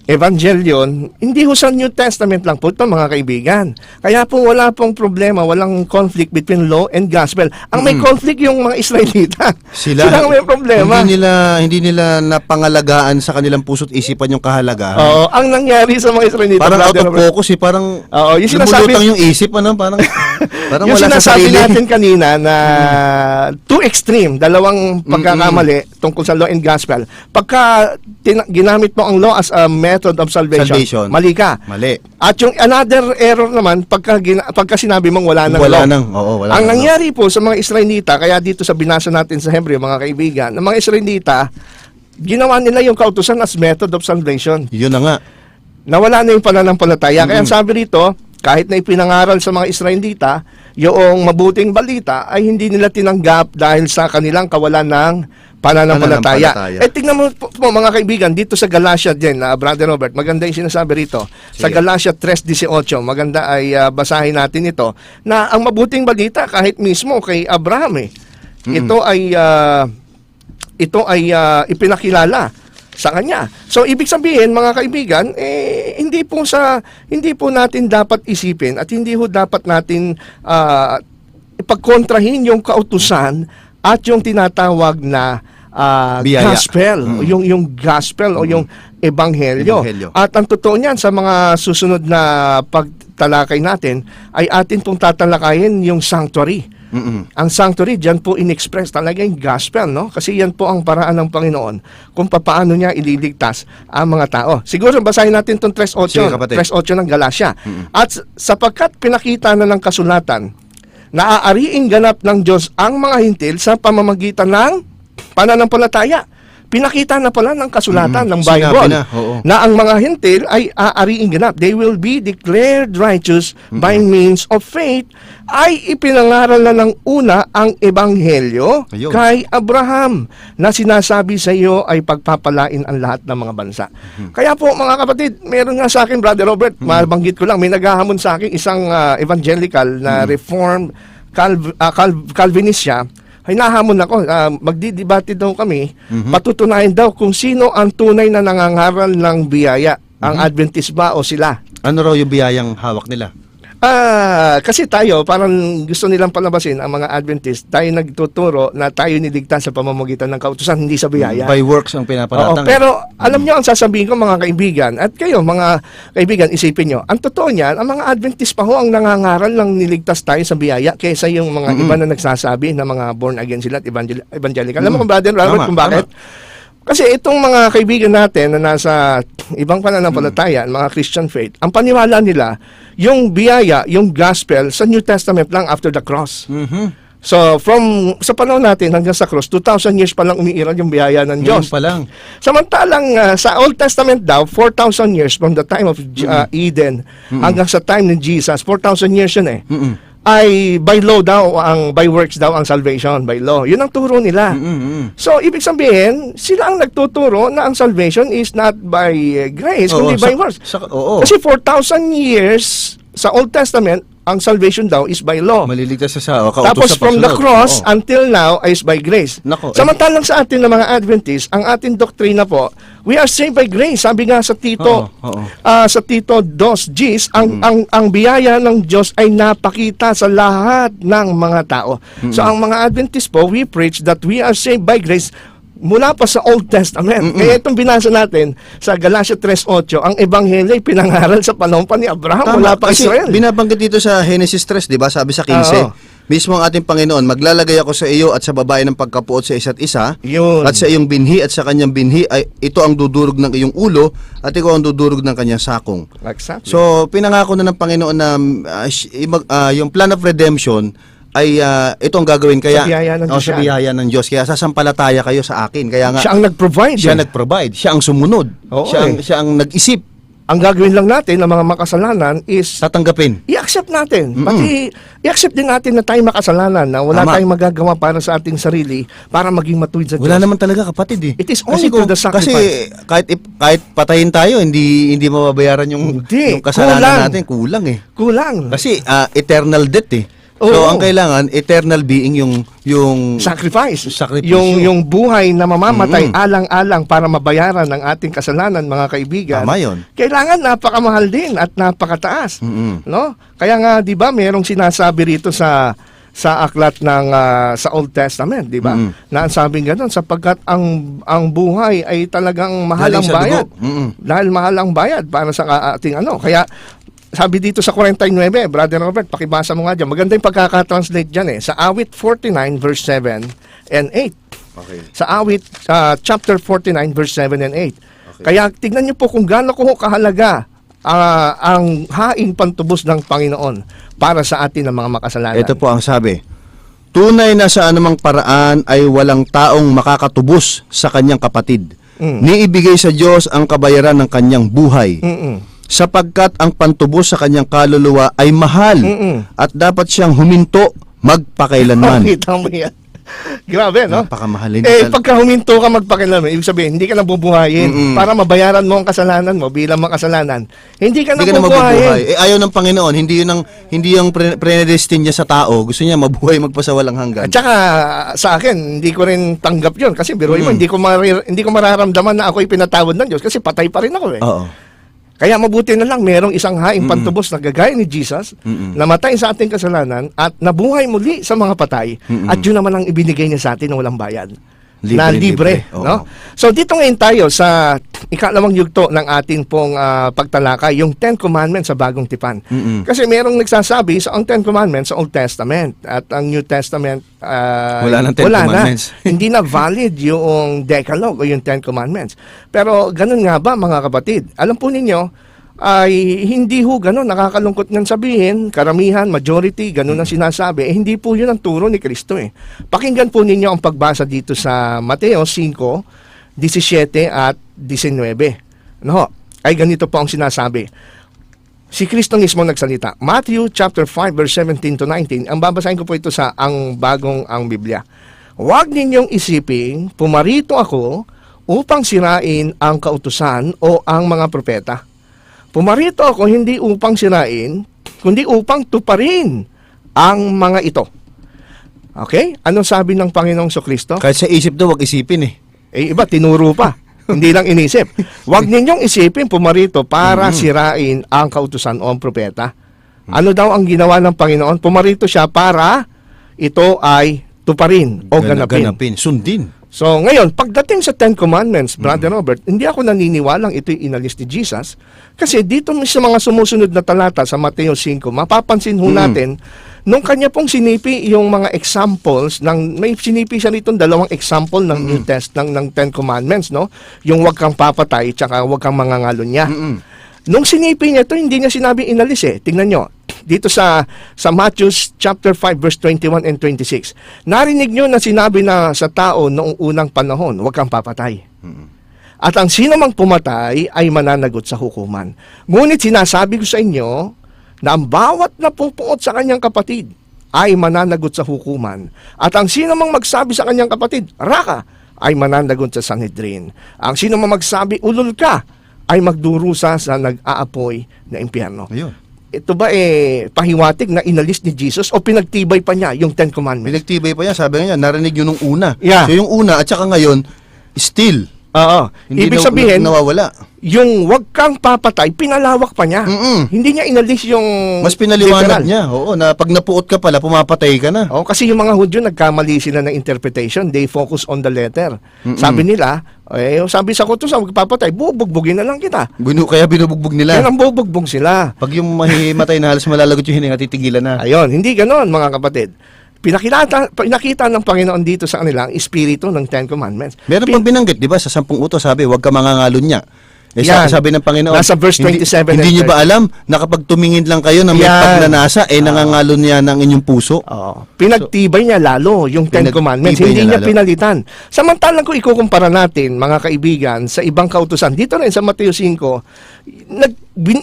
Evangelion, hindi ho sa New Testament lang po ito, mga kaibigan. Kaya po wala pong problema, walang conflict between law and gospel. Ang may conflict yung mga Israelita. Sila ang may problema. Hindi nila napangalagaan sa kanilang puso't isipan yung kahalagaan. Oo, ang nangyari sa mga Israelita, Parang out Brother of Robert, focus parang Oo, yung sinasabi- lumulutang yung isip, parang Parang yung wala sa sinasabi sarili. natin kanina na too extreme, dalawang pagkakamali tungkol sa law and gospel. Pagka ginamit mo ang law as a method of salvation. Mali ka. Mali. At yung another error naman, pagka sinabi mong wala nang law. Wala Ang nang nangyari po sa mga Israelita, kaya dito sa binasa natin sa Hebreo, mga kaibigan, ng mga Israelita, ginawa nila yung kautusan as method of salvation. Yun na nga. Nawala na yung pananampalataya. Kaya ang sabi rito, kahit na ipinangaral sa mga Israelita, yung mabuting balita ay hindi nila tinanggap dahil sa kanilang kawalan ng pananampalataya. Pananampalataya. Tingnan mo po, mga kaibigan, dito sa Galatia din, Brother Robert, maganda yung sinasabi rito. Sa Sige. Galatia 3:18, maganda ay basahin natin ito, na ang mabuting balita kahit mismo kay Abraham ito ay ipinakilala sa kanya. So ibig sabihin, mga kaibigan, hindi po natin dapat isipin at hindi ho dapat natin ipagkontrahin yung kautusan at yung tinatawag na Biyaya. gospel, yung gospel o yung ebanghelyo. Ebanghelyo. At ang totoo niyan, sa mga susunod na pagtalakay natin, ay atin pong tatalakayin yung sanctuary. Ang sanctuary, dyan po in-express talaga yung gospel, no? Kasi yan po ang paraan ng Panginoon kung paano niya ililigtas ang mga tao. Siguro basahin natin itong Sige, kapatid. 3:8 ng Galatia. At sapagkat pinakita na ng kasulatan, naaariing ganap ng Diyos ang mga hintil sa pamamagitan ng pananampalataya. Pinakita na pala ng kasulatan ng Sinabi Bible na, oo. na ang mga hintil ay aariing ganap. They will be declared righteous by means of faith. Ay ipinangaral na ng una ang ebanghelyo Ayun. kay Abraham na sinasabi sa iyo ay pagpapalain ang lahat ng mga bansa. Kaya po mga kapatid, meron nga sa akin, Brother Robert, mabanggit ko lang, may naghahamon sa akin isang evangelical na reformed Calvinist siya. Hinahamon ako, magdidebate daw kami, patutunayan daw kung sino ang tunay na nangangaral ng biyaya, ang Adventist ba o sila. Ano raw yung biyayang hawak nila? Kasi tayo, parang gusto nilang palabasin ang mga Adventist, tayo nagtuturo na tayo niligtas sa pamamagitan ng kautusan, hindi sa biyaya. By works ang Oo, pinaparatang. pero alam nyo ang sasabihin ko, mga kaibigan, at kayo mga kaibigan, isipin nyo, ang totoo niyan, ang mga Adventist pa ho ang nangangaral ng niligtas tayo sa biyaya kaysa yung mga iba na nagsasabi na mga born again sila at evangelical. Alam mo kung Brother Robert, Tama, kung bakit? Kasi itong mga kaibigan natin na nasa ibang pananampalataya, mga Christian faith, ang paniwala nila, yung biyaya, yung gospel sa New Testament lang after the cross. So, sa panahon natin hanggang sa cross, 2,000 years pa lang umiiral yung biyaya ng Diyos. Ngayon pa lang. Samantalang sa Old Testament daw, 4,000 years from the time of Eden hanggang sa time ni Jesus, 4,000 years yun ay by law daw, by works daw ang salvation, by law. Yun ang turo nila. So, ibig sabihin, sila ang nagtuturo na ang salvation is not by grace, kundi by works. Oo. Kasi 4,000 years sa Old Testament, ang salvation daw is by law. Maliligtas sa kautos Tapos sa from the pagsunod. cross Oo. until now is by grace. Nako, Samantalang sa atin ng mga Adventists, ang ating doktrina po, we are saved by grace. Sabi nga sa Tito, Oo. sa Tito 2:10, ang biyaya ng Diyos ay napakita sa lahat ng mga tao. So ang mga Adventists po, we preach that we are saved by grace mula pa sa Old Testament. Kaya itong binasa natin sa Galatia 3:8, ang ebanghelyo ay pinangaral sa panahon pa ni Abraham, wala pa kasi Israel. binabanggit dito sa Genesis 3, di ba? Sabi sa 15, Oo. mismo ang ating Panginoon, maglalagay ako sa iyo at sa babae ng pagkapuot sa isa't isa, Yun. at sa iyong binhi at sa kanyang binhi, ay ito ang dudurog ng iyong ulo, at ikaw ang dudurog ng kanyang sakong. Exactly. So, pinangako na ng Panginoon na yung plan of redemption ay ito ang gagawin kaya Sa biyaya ng Diyos sa yan. biyaya ng Diyos. Kaya sasampalataya kayo sa akin. Kaya nga siya ang nag-provide. siya nag-provide, siya ang sumunod, Oo, siya ang nag-isip, Ang gagawin lang natin ng mga makasalanan is tatanggapin. i-accept natin. Pati i-accept din natin na tayo makasalanan, na wala Tama. tayong magagawa para sa ating sarili para maging matuwid sa Wala Diyos. naman talaga, kapatid eh. It is only through the sacrifice. Kasi kahit patayin tayo, hindi mababayaran yung Hindi, kasalanan kulang. natin, kulang eh. Kulang. Kasi eternal debt eh. So Oo. ang kailangan eternal being yung Sacrifice. Sakripisyo. Yung buhay na mamamatay alang-alang para mabayaran ng ating kasalanan, mga kaibigan. Tama yun. Kailangan napakamahal din at napakataas. No? Kaya nga 'di ba, merong sinasabi rito sa aklat ng sa Old Testament, 'di ba? Na ang sabing ganoon, sapagkat ang buhay ay talagang mahal Galing ang sa bayad. dugo. Dahil mahal ang bayad para sa ating ano. Kaya sabi dito sa 49, Brother Robert, pakibasa mo nga dyan. Maganda yung pagkakatranslate dyan sa awit 49 verse 7 and 8. Okay. Sa awit chapter 49 verse 7 and 8. Kaya tignan niyo po kung gaano ko kahalaga ang haing pantubos ng Panginoon para sa atin ng mga makasalanan. Ito po ang sabi. Tunay na sa anumang paraan ay walang taong makakatubos sa kanyang kapatid. Niibigay sa Diyos ang kabayaran ng kanyang buhay. Sapagkat ang pantubos sa kanyang kaluluwa ay mahal at dapat siyang huminto magpakailanman. Kita mo yan. Grabe, no? Napakamahalin. Pagka huminto ka magpakialaman, ibig sabihin, hindi ka na bubuhayin para mabayaran mo ang kasalanan mo bilang makasalanan. Hindi ka na bubuhayin. Ayaw ng Panginoon, hindi yung predestined niya sa tao. Gusto niya mabuhay magpasawalang hanggan. At saka sa akin, hindi ko rin tanggap yun. Kasi biruin mo, hindi ko mararamdaman na ako'y pinatawad ng Diyos kasi patay pa rin ako Oo. Kaya mabuti na lang merong isang haing pantubos na gagaya ni Jesus, namatay sa ating kasalanan at nabuhay muli sa mga patay. At yun naman ang ibinigay niya sa atin na walang bayad. Libre. No? So dito ngayon tayo sa ikalawang yugto ng ating pong pagtalakay, yung Ten Commandments sa Bagong Tipan. Kasi merong nagsasabi sa ang Ten Commandments sa Old Testament at ang New Testament wala nang Ten Commandments. Hindi na valid yung Decalogue o yung Ten Commandments. Pero ganun nga ba mga kapatid? Alam po ninyo, ay hindi ho ganun, nakakalungkot ngang sabihin, karamihan, majority, ganun ang sinasabi, hindi po yun ang turo ni Kristo Pakinggan po ninyo ang pagbasa dito sa Mateo 5, 17 at 19. No, ay ganito po ang sinasabi. Si Kristo mismo nagsalita. Matthew chapter 5 verse 17 to 19. Ang babasahin ko po ito sa ang Biblia. Huwag ninyong isiping, pumarito ako upang sirain ang kautusan o ang mga propeta. Pumarito ako hindi upang sirain, kundi upang tuparin ang mga ito. Okay? Anong sabi ng Panginoong Kristo? Kahit sa isip daw, wag isipin Iba, tinuro pa. Hindi lang inisip. Huwag ninyong isipin pumarito para sirain ang kautusan o ang propeta. Ano daw ang ginawa ng Panginoon? Pumarito siya para ito ay tuparin o ganapin. Sundin. So ngayon, pagdating sa Ten Commandments, Brother Robert, hindi ako naniniwalang ito'y inalis ni Jesus. Kasi dito sa mga sumusunod na talata sa Mateo 5, mapapansin ho natin, nung kanya pong sinipi yung mga examples, may sinipi siya nitong dalawang example ng New Test, ng Ten Commandments, no? Yung wag kang papatay, tsaka wag kang mangangalunya. Nung sinipi niya ito, hindi niya sinabi inalis Tingnan nyo, dito sa Matthew chapter 5 verse 21 and 26. Narinig nyo na sinabi na sa tao noong unang panahon, huwag kang papatay. At ang sino mang pumatay ay mananagot sa hukuman. Ngunit sinasabi ko sa inyo na ang bawat napupuot sa kanyang kapatid ay mananagot sa hukuman. At ang sino mang magsabi sa kanyang kapatid, raka, ay mananagot sa Sanhedrin. Ang sino mang magsabi, ulol ka, ay magdurusa sa nag-aapoy na impyerno. Ayun. Ito ba pahiwatig na inalis ni Jesus o pinagtibay pa niya yung Ten Commandments? Pinagtibay pa niya, sabi nga, narinig yun nung una. Yeah. So yung una at saka ngayon, still. Oo. Hindi Ibig sabihin, nawawala. yung wag kang papatay, pinalawak pa niya. Hindi niya inalis yung Mas pinaliwanag literal. niya. Oo, na pag napuot ka pala, pumapatay ka na. Oh, kasi yung mga Hudyo nagkamali sila ng interpretation. They focus on the letter. Sabi nila, sabi sa kutos, wag papatay, bubugbugin na lang kita. Kaya binubugbog nila. Yan ang bubugbog sila. Pag yung mahihimatay na halos malalagot yung hininga, titigilan na. Ayun, hindi ganoon mga kapatid. Pinakita ng Panginoon dito sa kanila ang espiritu ng Ten Commandments. Meron pang binanggit, di ba? Sa 10 utos, sabi, huwag ka mangangalon niya. Yan. Sabi ng Panginoon, Nasa verse 27 hindi and niyo ba alam na kapag tumingin lang kayo na may Yan. pagnanasa, nangangalon niya ng inyong puso? Pinagtibay niya lalo yung Ten Commandments. Hindi niya pinalitan. Samantalang kung ikukumpara natin, mga kaibigan, sa ibang kautusan, dito rin sa Mateo 5,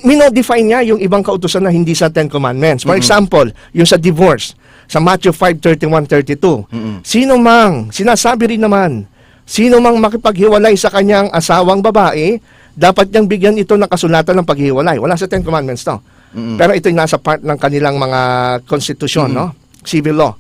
minodify niya yung ibang kautusan na hindi sa Ten Commandments. For example, yung sa divorce, sa Matthew 5:31-32. Sinasabi rin naman, sino mang makipaghiwalay sa kanyang asawang babae, dapat niyang bigyan ito ng kasulatan ng paghiwalay. Wala sa Ten Commandments to. Pero ito yung nasa part ng kanilang mga konstitusyon, no? Civil law.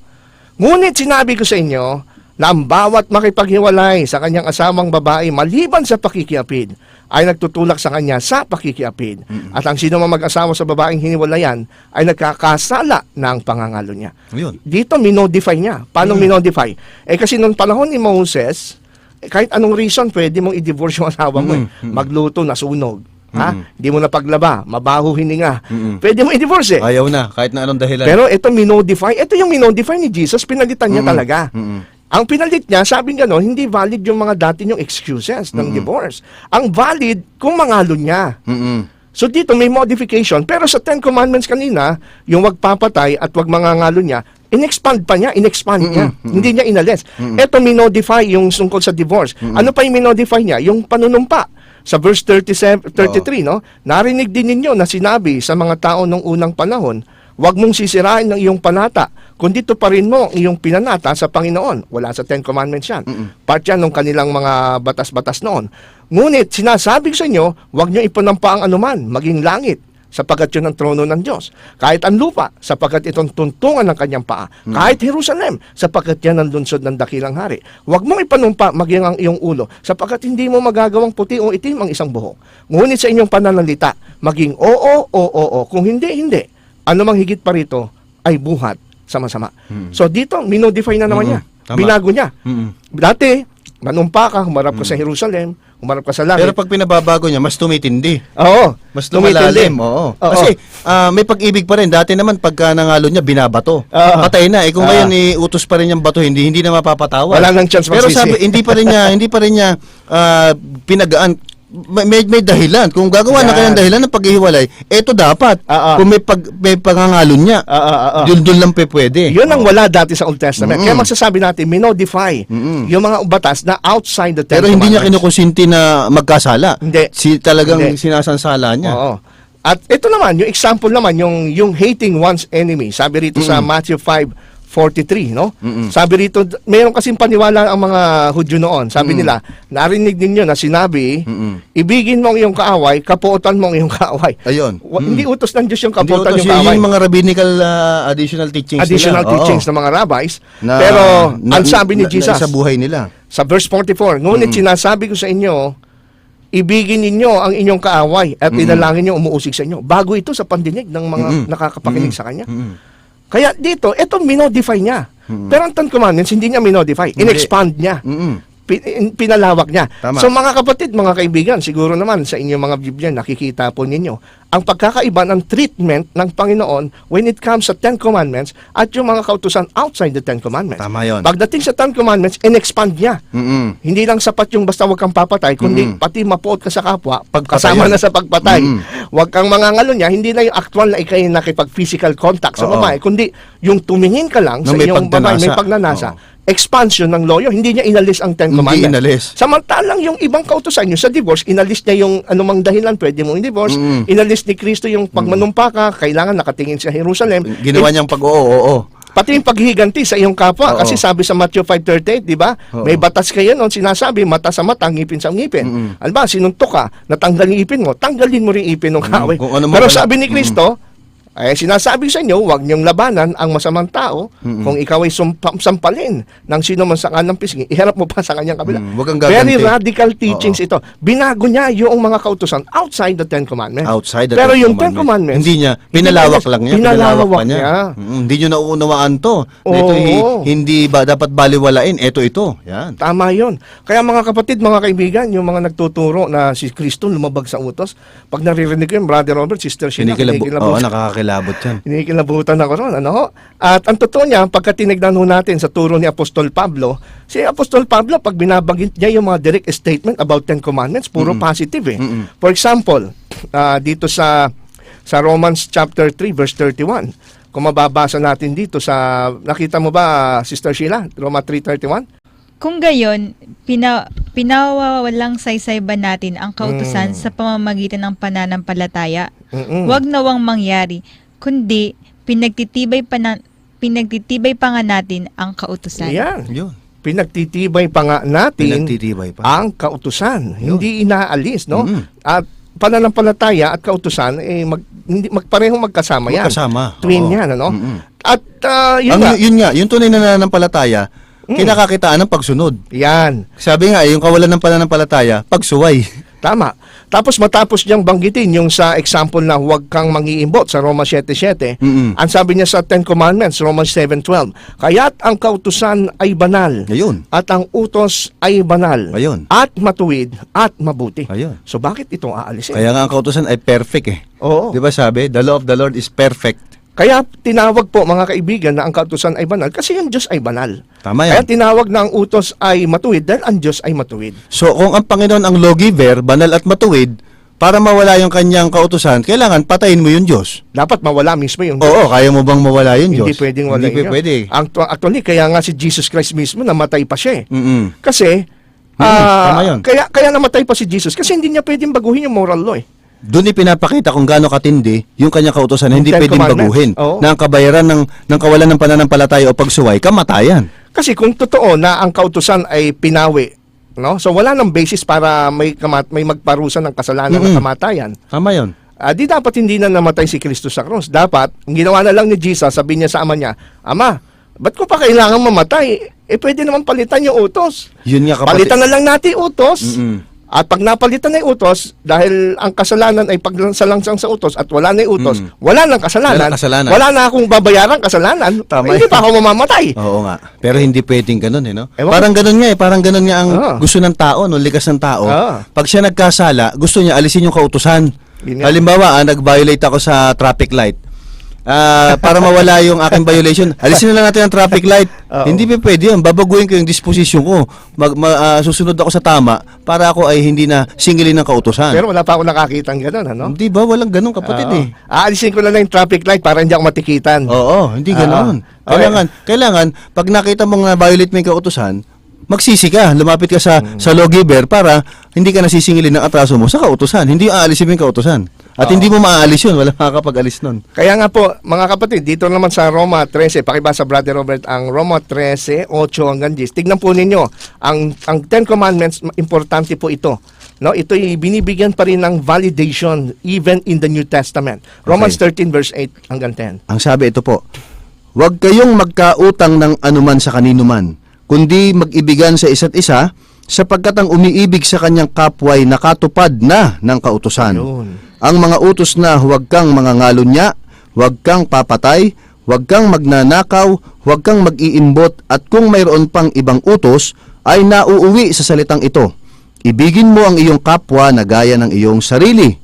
Ngunit sinabi ko sa inyo na ang bawat makipaghiwalay sa kanyang asawang babae maliban sa pakikiapid ay nagtutulak sa kanya sa pakikiapid. At ang sino mang mag-asawa sa babaeng hiniwalayan ay nagkakasala ng pangangalo niya. Ayun. Dito minodify niya. Paano minodify? Kasi noong panahon ni Moses, kahit anong reason pwede mong i-divorce yung asawa mo. Magluto, nasunog. Ha? Hindi mo na paglaba, mabaho hininga. Pwede mo i-divorce eh. Ayaw na, kahit na anong dahilan. Pero ito minodify, ito yung minodify ni Jesus, pinalitan niya talaga. Ang pinalit niya, sabi gano'n, hindi valid yung mga dati yung excuses ng divorce. Ang valid kung mangalon niya. So dito may modification, pero sa Ten Commandments kanina, yung wag papatay at wag mangangalo niya, in-expand niya. Hindi niya inalis. Ito minodify yung sungkol sa divorce. Ano pa yung minodify niya? Yung panunumpa. Sa verse 33, no? Narinig din ninyo na sinabi sa mga tao nung unang panahon, huwag mong sisirain ng iyong panata, kundi tuparin mo ang iyong pinanata sa Panginoon. Wala sa Ten Commandments yan. Part yan ng kanilang mga batas-batas noon. Ngunit sinasabi ko sa inyo, huwag niyo ipanampa ang anuman, maging langit, sapagkat yun ang trono ng Diyos. Kahit ang lupa, sapagkat itong tuntungan ng kanyang paa. Kahit Jerusalem, sapagkat yan ang lunsod ng dakilang hari. Huwag mong ipanumpa maging ang iyong ulo, sapagkat hindi mo magagawang puti o itim ang isang buhok. Ngunit sa inyong pananalita, maging oo. Kung hindi, hindi. Ano mang higit pa rito ay buhat sa masama. So dito, minodify na naman niya. Tama. Binago niya. Dati, manumpa ka, humarap ka sa Jerusalem, humarap ka sa langit. Pero pag pinababago niya, mas tumitindi. Oo. Mas lumalalim, tumitindi. oo. Oo. Kasi may pag-ibig pa rin. Dati naman pagka nangalo niya, binabato. Oo. Patay na. Kung ngayon utos pa rin niyang bato, hindi na mapapatawad. Wala nang chance Pero magsisi. sabi, hindi pa rin niya pinagaan. May dahilan. Kung gagawa na Yan. kayo ng dahilan ng paghihiwalay, eto dapat. Kung may pangangalon niya, dun lang pwede. Yun ang wala dati sa Old Testament. Kaya magsasabi natin, minodify yung mga batas na outside the Ten Pero hindi niya Commandments. kinukonsinti na magkasala. Hindi. Talagang Hindi. sinasansala niya. Oo. At ito naman, yung example naman, yung hating one's enemy. Sabi rito sa Matthew 5:43, no? Sabi rito, mayroon kasing paniwala ang mga Hudyo noon. Sabi nila, narinig ninyo na sinabi, ibigin mo ang iyong kaaway, kapuotan mo ang iyong kaaway. Ayun. Hindi utos ng Diyos yung Hindi kapuotan utos yung kaaway. yung mga rabbinical additional teachings Additional nila. teachings Oo. ng mga rabbis. Na- Pero, na- ang sabi ni na- Jesus, sa buhay nila. sa verse 44, ngunit sinasabi ko sa inyo, ibigin ninyo ang inyong kaaway at inalangin niyo umuusig sa inyo. Bago ito sa pandinig ng mga nakakapakinig sa kanya. Kaya dito, ito minodify niya. Pero ang Ten Commandments, hindi niya minodify. In-expand niya. Pinalawak niya. Tama. So mga kapatid, mga kaibigan, siguro naman sa inyong mga Biblia, nakikita po ninyo ang pagkakaiba ng treatment ng Panginoon when it comes sa Ten Commandments at yung mga kautusan outside the Ten Commandments. Tama yun. Pagdating sa Ten Commandments, in-expand niya. Hindi lang sapat yung basta wag kang papatay, kundi pati mapuot ka sa kapwa, kasama Pagpatayan. na sa pagpatay. Wag kang mangangalo niya, hindi na yung actual na ikay nakipag-physical contact sa Oo. babae, kundi yung tumingin ka lang Nang sa may iyong babae, may pagnanasa. pagnanasa. Oo. Expansion ng law yun. Hindi niya inalis ang Ten Hindi Commandments. inalis. Samantalang yung ibang kautusan nyo sa divorce, inalis niya yung anumang dahilan, pwede mong i-divorce. Inalis ni Kristo yung pagmanumpa ka, kailangan nakatingin sa Jerusalem. Ginawa niyang pag-oo. Pati yung paghihiganti sa iyong kapwa. Oo. Kasi sabi sa Matthew 5:38, di ba? Oo. May batas kayo noon, sinasabi, mata sa mata, ngipin sa ngipin. Alam ba, sinuntok ka, natanggal yung ipin mo, tanggalin mo rin ipin ng kaaway. Kung ano Pero man- sabi ni Kristo, sinasabi sa inyo, huwag niyong labanan ang masamang tao. Kung ikaw ay sampalin ng sino man sa kanang pisngi, iharap mo pa sa kanyang kabila. Huwag kang gaganti. Very radical teachings ito. Binago niya yung mga kautusan outside the Ten Commandments. Outside the Pero Ten yung Ten Commandments. Commandments, Hindi niya, pinalawak lang niya. Pinalawak pa niya. Hindi niyo nauunawaan to. Ito, Oo. hindi ba dapat baliwalain? Ito. Yan. Tama yun. Kaya mga kapatid, mga kaibigan, yung mga nagtuturo na si Kristo lumabag sa utos, pag naririnig ko yun, Brother Robert, Sister Sheila, Oo, nakakakilabot yan. kinikilabutan ako ron, ano ho? At ang totoo niya, pagka tinignan ho natin sa turo ni Apostol Pablo, si Apostol Pablo, pag binabagit niya yung mga direct statement about Ten Commandments, puro positive eh. For example, dito sa Romans chapter 3, verse 31, kung mababasa natin dito sa, nakita mo ba, Sister Sheila, Roma 3:31? Kung gayon, pinawawalang saysay ba natin ang kautusan sa pamamagitan ng pananampalataya? Huwag nawang mangyari, kundi pinagtitibay pa nga natin ang kautusan. Yan. Yun. Pinagtitibay pa nga natin Pinagtitibay pa. ang kautusan. Hindi inaalis, no? At pananampalataya at kautusan, hindi magparehong magkasama yan. Magkasama. Twin Oo. yan, ano? At yun Ang, nga, yun nga, yung tunay na nananampalataya, kinakakitaan ng pagsunod. Yan. Sabi nga, yung kawalan ng pananampalataya, pagsuway. Tama. Tapos matapos niyang banggitin yung sa example na huwag kang mangiimbot sa Roma 7:7, ang sabi niya sa Ten Commandments, Romans 7:12, kaya't ang kautusan ay banal Ayun. at ang utos ay banal Ayun. at matuwid at mabuti. Ayun. So bakit ito aalisin? Kaya nga ang kautusan ay perfect eh. Oo. Di ba sabi, the law of the Lord is perfect. Kaya tinawag po mga kaibigan na ang kautusan ay banal kasi yung Diyos ay banal. Tama Kaya yan. tinawag na ang utos ay matuwid dahil ang Diyos ay matuwid. So kung ang Panginoon ang lawgiver, banal at matuwid, para mawala yung kanyang kautusan, kailangan patayin mo yung Diyos. Dapat mawala mismo yung Oo, kaya mo bang mawala yung Diyos? Hindi pwedeng wala Hindi yun. pwede. Actually, kaya nga si Jesus Christ mismo namatay pa siya eh. Mm-mm. Kasi, tama yun. kaya namatay pa si Jesus kasi hindi niya pwedeng baguhin yung moral law eh. Doon ipinapakita kung gaano katindi yung kanyang kautusan na Yung hindi Ten pwedeng Commandments. baguhin. Oo. Na ang kabayaran ng kawalan ng pananampalataya o pagsuway, kamatayan. Kasi kung totoo na ang kautusan ay pinawi, no? So wala nang basis para may magparusa ng kasalanan ng kamatayan. Tama yun. Di dapat hindi na namatay si Kristo sa krus. Dapat, ang ginawa na lang ni Jesus, sabi niya sa ama niya, Ama, ba't ko pa kailangan mamatay? Pwede naman palitan yung utos. Yun nga kapatid. Palitan na lang natin yung utos. Mm-mm. At pag napalitan na yung utos, dahil ang kasalanan ay pagsalangsang sa utos at wala na yung utos, wala nang kasalanan, Walang kasalanan. wala na akong babayaran kasalanan, Tama hindi pa ako mamamatay. Oo nga. Pero hindi pwedeng ganun eh, no? Ewan Parang ganun nga eh. Parang ganun nga ang Oo. gusto ng tao, no? Likas ng tao. Oo. Pag siya nagkasala, gusto niya alisin yung kautusan. Yun nga. Halimbawa, nag-violate ako sa traffic light. Para mawala yung aking violation, alisin na lang natin ang traffic light. Oo. Hindi pa pwede yun. Babaguhin ko yung disposition ko. Susunod ako sa tama para ako ay hindi na singilin ng kautusan. Pero wala pa ako nakakita ng gano'n, ano? Hindi ba? Walang ganun kapatid Oo. eh. Aalisin ko na lang yung traffic light para hindi ako matikitan. Oo, hindi ganoon. Oo. Okay. Kailangan pag nakita mong na-violate mo yung kautusan, magsisi ka, lumapit ka sa lawgiver para hindi ka nasisingilin ng atraso mo sa kautusan. Hindi aalisin mo yung kautusan. At hindi mo maaalis yun, wala makakapag-alis nun. Kaya nga po, mga kapatid, dito naman sa Roma 13, pakibasa Brother Robert, ang Roma 13, 8 hanggang 10. Tignan po ninyo, ang Ten Commandments, importante po ito. No, ito'y binibigyan pa rin ng validation even in the New Testament. Romans 13 verse 8 hanggang 10. Ang sabi ito po, huwag kayong magkautang ng anuman sa kaninuman, kundi mag-ibigan sa isa't isa, sapagkat ang umiibig sa kanyang kapwa ay nakatupad na ng kautusan. Yun. Ang mga utos na huwag kang mangangalunya, huwag kang papatay, huwag kang magnanakaw, huwag kang mag-iimbot, at kung mayroon pang ibang utos, ay nauuwi sa salitang ito. Ibigin mo ang iyong kapwa na gaya ng iyong sarili.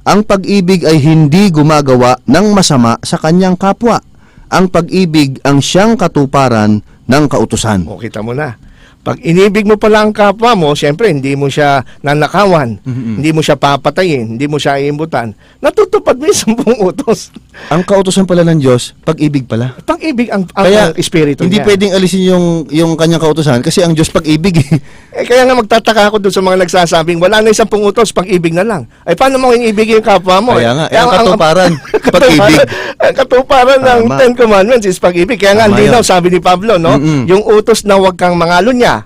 Ang pag-ibig ay hindi gumagawa ng masama sa kanyang kapwa. Ang pag-ibig ang siyang katuparan ng kautusan. O, kita mo na. Pag inibig mo pala ang kapwa mo, siyempre, hindi mo siya nanakawan, hindi mo siya papatayin, hindi mo siya iimbutan. Natutupad mo yung 10 utos. Ang kautusan pala ng Diyos, pag-ibig pala. Pag-ibig ang Kaya espiritu hindi niya. pwedeng alisin yung kanyang kautusan kasi ang Diyos pag-ibig eh. Kaya nga magtataka ako doon sa mga nagsasabing, wala na 10 utos, pag-ibig na lang. Ay, paano mo inibig yung kapwa mo? Kaya nga, ang katuparan, pag-ibig. Ang katuparan ng Tama. Ten Commandments is pag-ibig. Kaya nga, Tama linaw, yun. sabi ni Pablo, no? Yung utos na huwag kang mangalunya,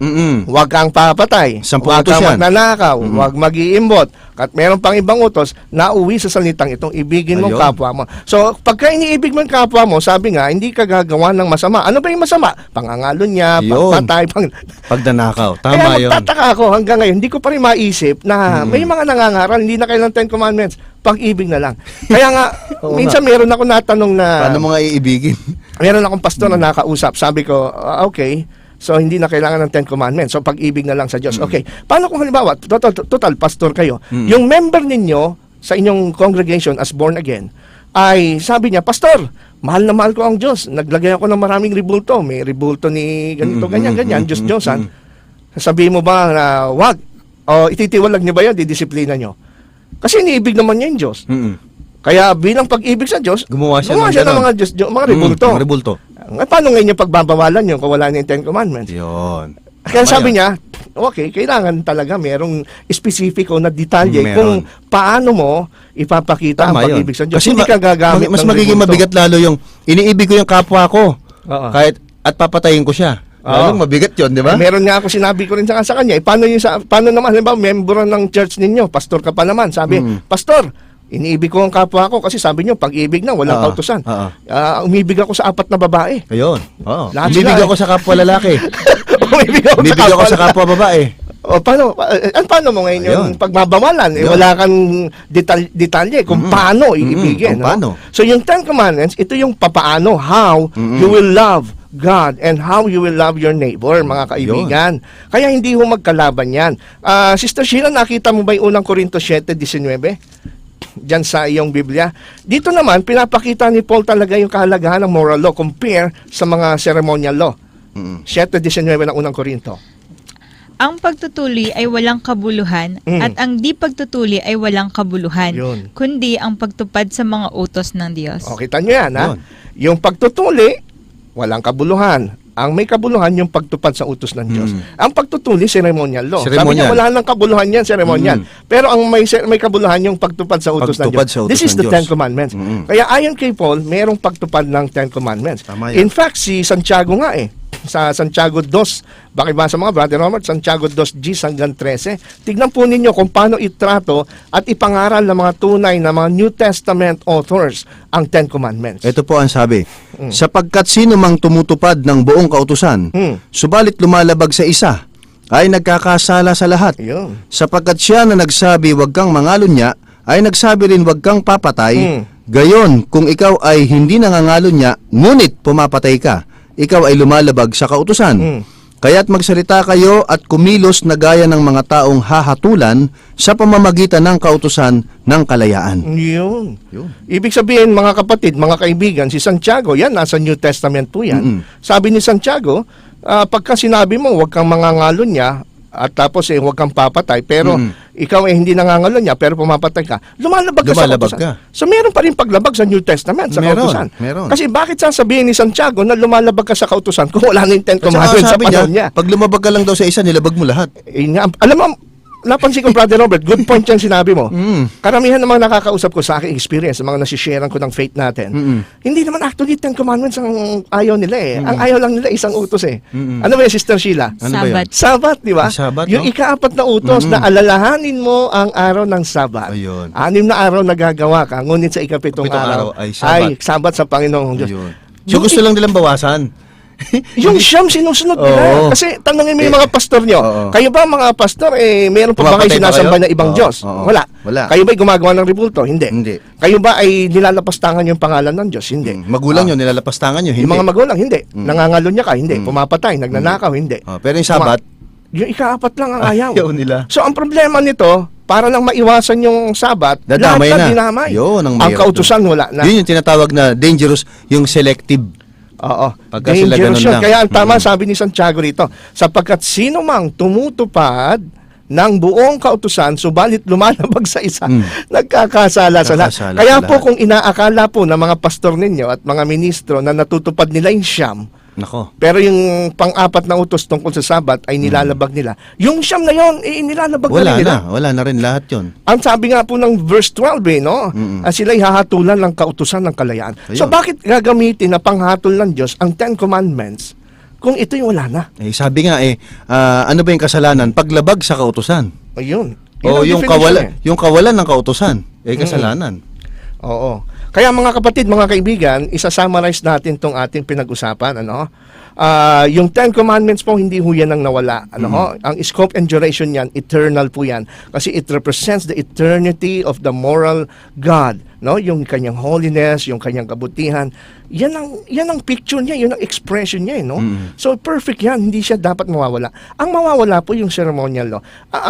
huwag kang papatay, 10 huwag utos kang yan. magnanakaw, huwag mag-iimbot, at meron pang ibang utos na uwi sa salitang itong ibigin mo Ayun. kapwa mo. So, pagka iniibig mo yung kapwa mo, sabi nga, hindi ka gagawa ng masama. Ano ba yung masama? Pangangalunya, Yun. pagpatay, Pagdanakaw. kaya Tama yun. magtataka ako hanggang ngayon, hindi ko pa rin maisip na may mga nangangaral, hindi na kailangan Ten Commandments, pag-ibig na lang. Kaya nga, Oo minsan meron ako natanong na, Paano mo nga iibigin? meron akong pastor na nakausap, sabi ko, okay, so hindi na kailangan ng Ten Commandments, so pag-ibig na lang sa Diyos. Okay, paano kung halimbawa, total pastor kayo, yung member ninyo sa inyong congregation as born again, ay sabi niya, Pastor, mahal na mahal ko ang Diyos. Naglagay ako ng maraming ribulto. May ribulto ni ganito, ganyan, Diyos-Diyosan. Sabihin mo ba na wag? O ititiwalag niyo ba yun? Didisiplina niyo? Kasi iniibig naman niya yung Diyos. Kaya bilang pag-ibig sa Diyos, Gumawa siya ng ng ganon. mga mga ribulto. Mga rebulto. Paano ngayon yung pagbabawalan yun kung wala na yung Ten Commandments? Yun. Kaya Tama sabi yun. niya, okay, kailangan talaga merong espesifiko na detalye Meron. kung paano mo ipapakita ang Tama yun. pag-ibig sa Diyos. Kasi Hindi ka gagamit mas ng magiging ribulto. mabigat lalo yung iniibig ko yung kapwa ko. Oo. Kahit at papatayin ko siya. Lalong mabigat yun, di ba? Meron nga ako sinabi ko rin sa kanya, paano naman, halimbawa, member ng church ninyo, pastor ka pa naman, sabi, Pastor, iniibig ko ang kapwa ko kasi sabi niyo, pag-ibig na, walang Oo. kautusan. Oo. Umibig ako sa 4 na babae. Ayun. Oo. Lahat Ibibig sila, ako sa kapwa lalaki. Bumibigay ako Bibigyan ko sa kapwa babae. O paano mo ngayon yung Ayun. pagbabawalan? Ayun. Wala kang detalye kung paano iibigin. Kung paano. So yung Ten Commandments, ito yung papaano, how you will love God and how you will love your neighbor, mga kaibigan. Kaya hindi ho magkalaban yan. Sister Sheila, nakita mo ba yung unang Korintos 7:19? Diyan sa iyong Biblia. Dito naman, pinapakita ni Paul talaga yung kahalagahan ng moral law compare sa mga ceremonial law. 7:19 ng unang Korinto. Ang pagtutuli ay walang kabuluhan at ang di pagtutuli ay walang kabuluhan, Yun. kundi ang pagtupad sa mga utos ng Diyos. O, kita nyo yan, ha? Yun. Yung pagtutuli, walang kabuluhan. Ang may kabuluhan, yung pagtupad sa utos ng Diyos. Ang pagtutuli, ceremonial law. Sabi niya, Ceremonial. wala nang kabuluhan yan, ceremonial. Pero ang may kabuluhan, yung pagtupad sa utos ng Pagtupad Diyos. sa utos This is ng the Diyos. Ten Commandments. Kaya ayon kay Paul, merong pagtupad ng Ten Commandments. Tama yan. In fact, si Santiago nga sa Santiago 2, bakibasa mga brother Robert, Santiago 2G hanggang 13. Tignan po ninyo kung paano itrato at ipangaral ng mga tunay na mga New Testament authors ang Ten Commandments. Ito po ang sabi. Sapagkat sino mang tumutupad ng buong kautusan, subalit lumalabag sa isa, ay nagkakasala sa lahat. Ayun. Sapagkat siya na nagsabi wag kang mangalunya, ay nagsabi rin wag kang papatay. Gayon, kung ikaw ay hindi nangangalunya, ngunit pumapatay ka, ikaw ay lumalabag sa kautusan. Kaya't magsalita kayo at kumilos na gaya ng mga taong hahatulan sa pamamagitan ng kautusan ng kalayaan. Yun. Ibig sabihin, mga kapatid, mga kaibigan, si Santiago, yan, nasa New Testament po yan. Sabi ni Santiago, pagka sinabi mo, huwag kang mangangalon niya, at tapos huwag kang papatay, pero ikaw hindi nangangalon niya, pero pumapatay ka, lumalabag ka sa Lumalabag kautusan. ka. So meron pa rin paglabag sa New Testament, sa kautusan. Meron. Kasi bakit sasabihin ni Santiago na lumalabag ka sa kautusan kung wala na yung Ten At saka Commandments sa sabi niya, panahon niya? pag lumabag ka lang daw sa isa, nilabag mo lahat. Alam mo, napansin ko, Brother Robert, good point yan sinabi mo. Karamihan ng mga nakakausap ko sa aking experience, sa mga nasisharean ko ng faith natin, hindi naman actually Ten Commandments ang ayaw nila Ang ayaw lang nila isang utos Ano ba yung Sister Sheila? Ano ba yun? Sabat. Sabat, di ba? Sabat, Yung no? ikaapat na utos na alalahanin mo ang araw ng Sabat. Ayun. 6 na araw nagagawa ka, ngunit sa ikapitong Ikapitong araw araw ay Sabat. Sabat sa Panginoong Diyos. Ayun. So gusto lang nilang bawasan. Yung siyam sinusunod nila. Oo. Kasi tanungin mo yung mga pastor nyo. Oo. Kayo ba mga pastor, meron pa ba kayo Pumapatay ba sinasamba kayo? na ibang Oo. Diyos? Oo. Wala. Wala. Kayo ba gumagawa ng rebulto? Hindi. Hindi. Kayo ba ay nilalapastangan yung pangalan ng Diyos? Hindi. Magulang yun, nilalapastangan nyo, hindi. Yung mga magulang, hindi. Nangangalunya ka, hindi. Pumapatay, nagnanakaw, hindi. Pero yung Sabat, Yung ikaapat lang ang ayaw. ayaw nila. So ang problema nito, para lang maiwasan yung Sabat, Dadamay lahat na. dinamay. Yun ang ang mahirap kautusan wala na. Yun yung tinatawag na dangerous, yung selective. Oo. Pagka sila Dangerous ganun yun. lang. Kaya ang tama sabi ni Santiago rito, sapagkat sino mang tumutupad ng buong kautusan, subalit lumalabag sa isa, nagkakasala sa lahat. Nagkakasala Kaya sa po lahat. kung inaakala po ng mga pastor ninyo at mga ministro na natutupad nila yung siyam, Nako. pero yung pang-apat na utos tungkol sa Sabat ay nilalabag nila. Yung siyam na yon, nilalabag Wala na rin nila. na. Wala na rin lahat yun. Ang sabi nga po ng verse 12, no? Sila'y hahatulan ng kautusan ng kalayaan. So Ayun. bakit gagamitin na panghatol ng Diyos ang Ten Commandments kung ito'y wala na? Sabi nga ano ba yung kasalanan? Paglabag sa kautusan. Ayun. O Yun ang yung definition yung kawalan ng kautusan, kasalanan. Oo. Kaya mga kapatid, mga kaibigan, isa-summarize natin tong ating pinag-usapan, ano? Yung Ten Commandments po, hindi ho yan ang nawala. Ano? Ang scope and duration yan, eternal po yan. Kasi it represents the eternity of the moral God. No? Yung kanyang holiness, yung kanyang kabutihan. Yan ang picture niya, yun ang expression niya. No? So perfect yan, hindi siya dapat mawawala. Ang mawawala po yung ceremonial law.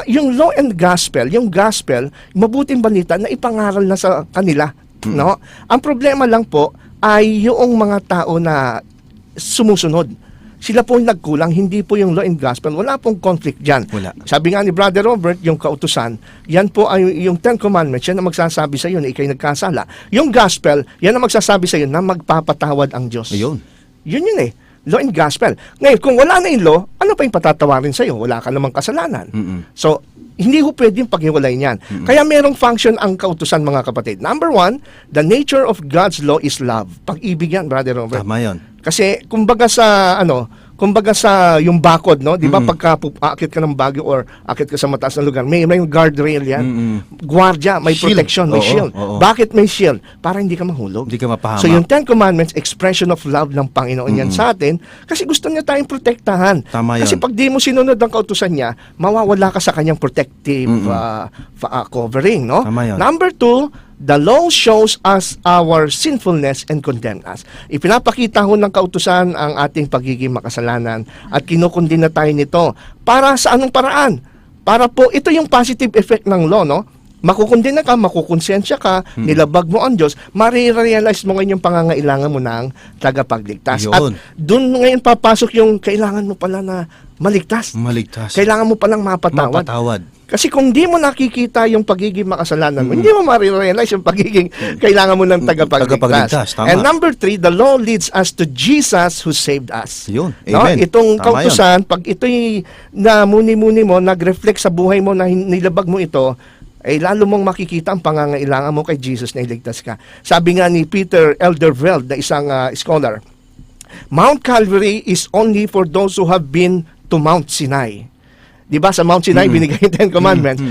Yung law and gospel, yung gospel, mabuting balita na ipangaral na sa kanila. No? Ang problema lang po ay yung mga tao na sumusunod. Sila po yung nagkulang, hindi po yung law and gospel. Wala pong conflict dyan. Wala. Sabi nga ni Brother Robert, yung kautusan, yan po ay yung Ten Commandments, yan ang magsasabi sa iyo na ikay nagkasala. Yung gospel, yan ang magsasabi sa iyo na magpapatawad ang Diyos. Ayun. Yun law and gospel. Ngayon, kung wala na yung law, ano pa yung patatawarin sa iyo? Wala ka namang kasalanan. So, hindi ho pwedeng paghiwalay niyan. Kaya merong function ang kautusan, mga kapatid. Number 1, the nature of God's law is love. Pag-ibig yan, Brother Robert. Tama yun. Kasi kumbaga sa kumbaga sa yung bakod, no? Di ba pagka aakit ka ng Baguio or aakit ka sa mataas na lugar, may guardrail yan. Gwardiya, may Shield. protection, may Oo, shield. oo. Bakit may shield? Para hindi ka mahulog. Hindi ka mapahama. So yung Ten Commandments, expression of love ng Panginoon yan sa atin kasi gusto niya tayong protektahan. Tama yun. Kasi pag di mo sinunod ang kautusan niya, mawawala ka sa kanyang protective covering, no? Tama yun. Number 2, the law shows us our sinfulness and condemn us. Ipinapakita ho ng kautusan ang ating pagiging makasalanan at kinukundina tayo nito. Para sa anong paraan? Para po, ito yung positive effect ng law, no? Makukundina ka, makukonsensya ka, nilabag mo ang Diyos, marirealize mo ngayon yung pangangailangan mo ng tagapagligtas. Yun. At doon ngayon papasok yung kailangan mo pala na maligtas. Maligtas. Kailangan mo palang mapatawad. Mapatawad. Kasi kung di mo nakikita yung pagiging makasalanan mo, hindi mo marirealize yung pagiging kailangan mo ng tagapagligtas. Tagapagligtas, tama. And number 3, the law leads us to Jesus who saved us. Yun. No? Amen. Itong Tama kautusan, pag ito'y na muni-muni mo, nag-reflect sa buhay mo na nilabag mo ito, ay lalo mong makikita ang pangangailangan mo kay Jesus na iligtas ka. Sabi nga ni Peter Elderveld, na isang scholar, Mount Calvary is only for those who have been to Mount Sinai. Di ba sa Mount Sinai binigay yung Ten Commandments?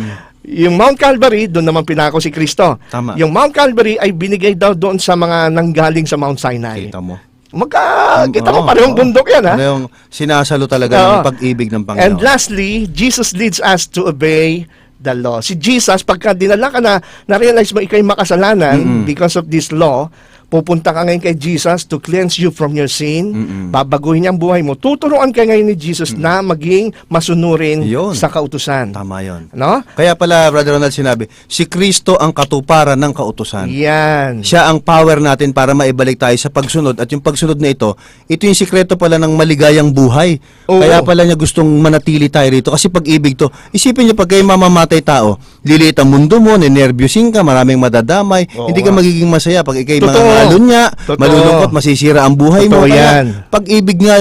Yung Mount Calvary, doon naman pinako si Kristo. Tama. Yung Mount Calvary ay binigay daw doon sa mga nanggaling sa Mount Sinai. Kita mo. Kita mo, parehong bundok yan, ha? Parehong sinasalo talaga Oo. ng pag-ibig ng Panginoon. And lastly, Jesus leads us to obey the law. Si Jesus, pagka dinala ka na, na-realize mo ikaw'y makasalanan because of this law, pupunta ka ngayon kay Jesus to cleanse you from your sin, babaguhin niya ang buhay mo, tuturuan ka ngayon ni Jesus na maging masunurin Yun. sa kautusan. Tama yun. No? Kaya pala, Brother Ronald, sinabi, si Kristo ang katuparan ng kautusan. Yan. Siya ang power natin para maibalik tayo sa pagsunod. At yung pagsunod na ito yung sikreto pala ng maligayang buhay. Oo. Kaya pala niya gustong manatili tayo rito. Kasi pag-ibig to, isipin niyo pag kayo mamamatay tao, liliit ang mundo mo, ninervyusin ka, maraming madadamay, Oo hindi ka nga. magiging masaya pag ikay Totoo. mga lunya, Totoo. malulungkot, masisira ang buhay mo. Totoo Kaya yan. pag-ibig nga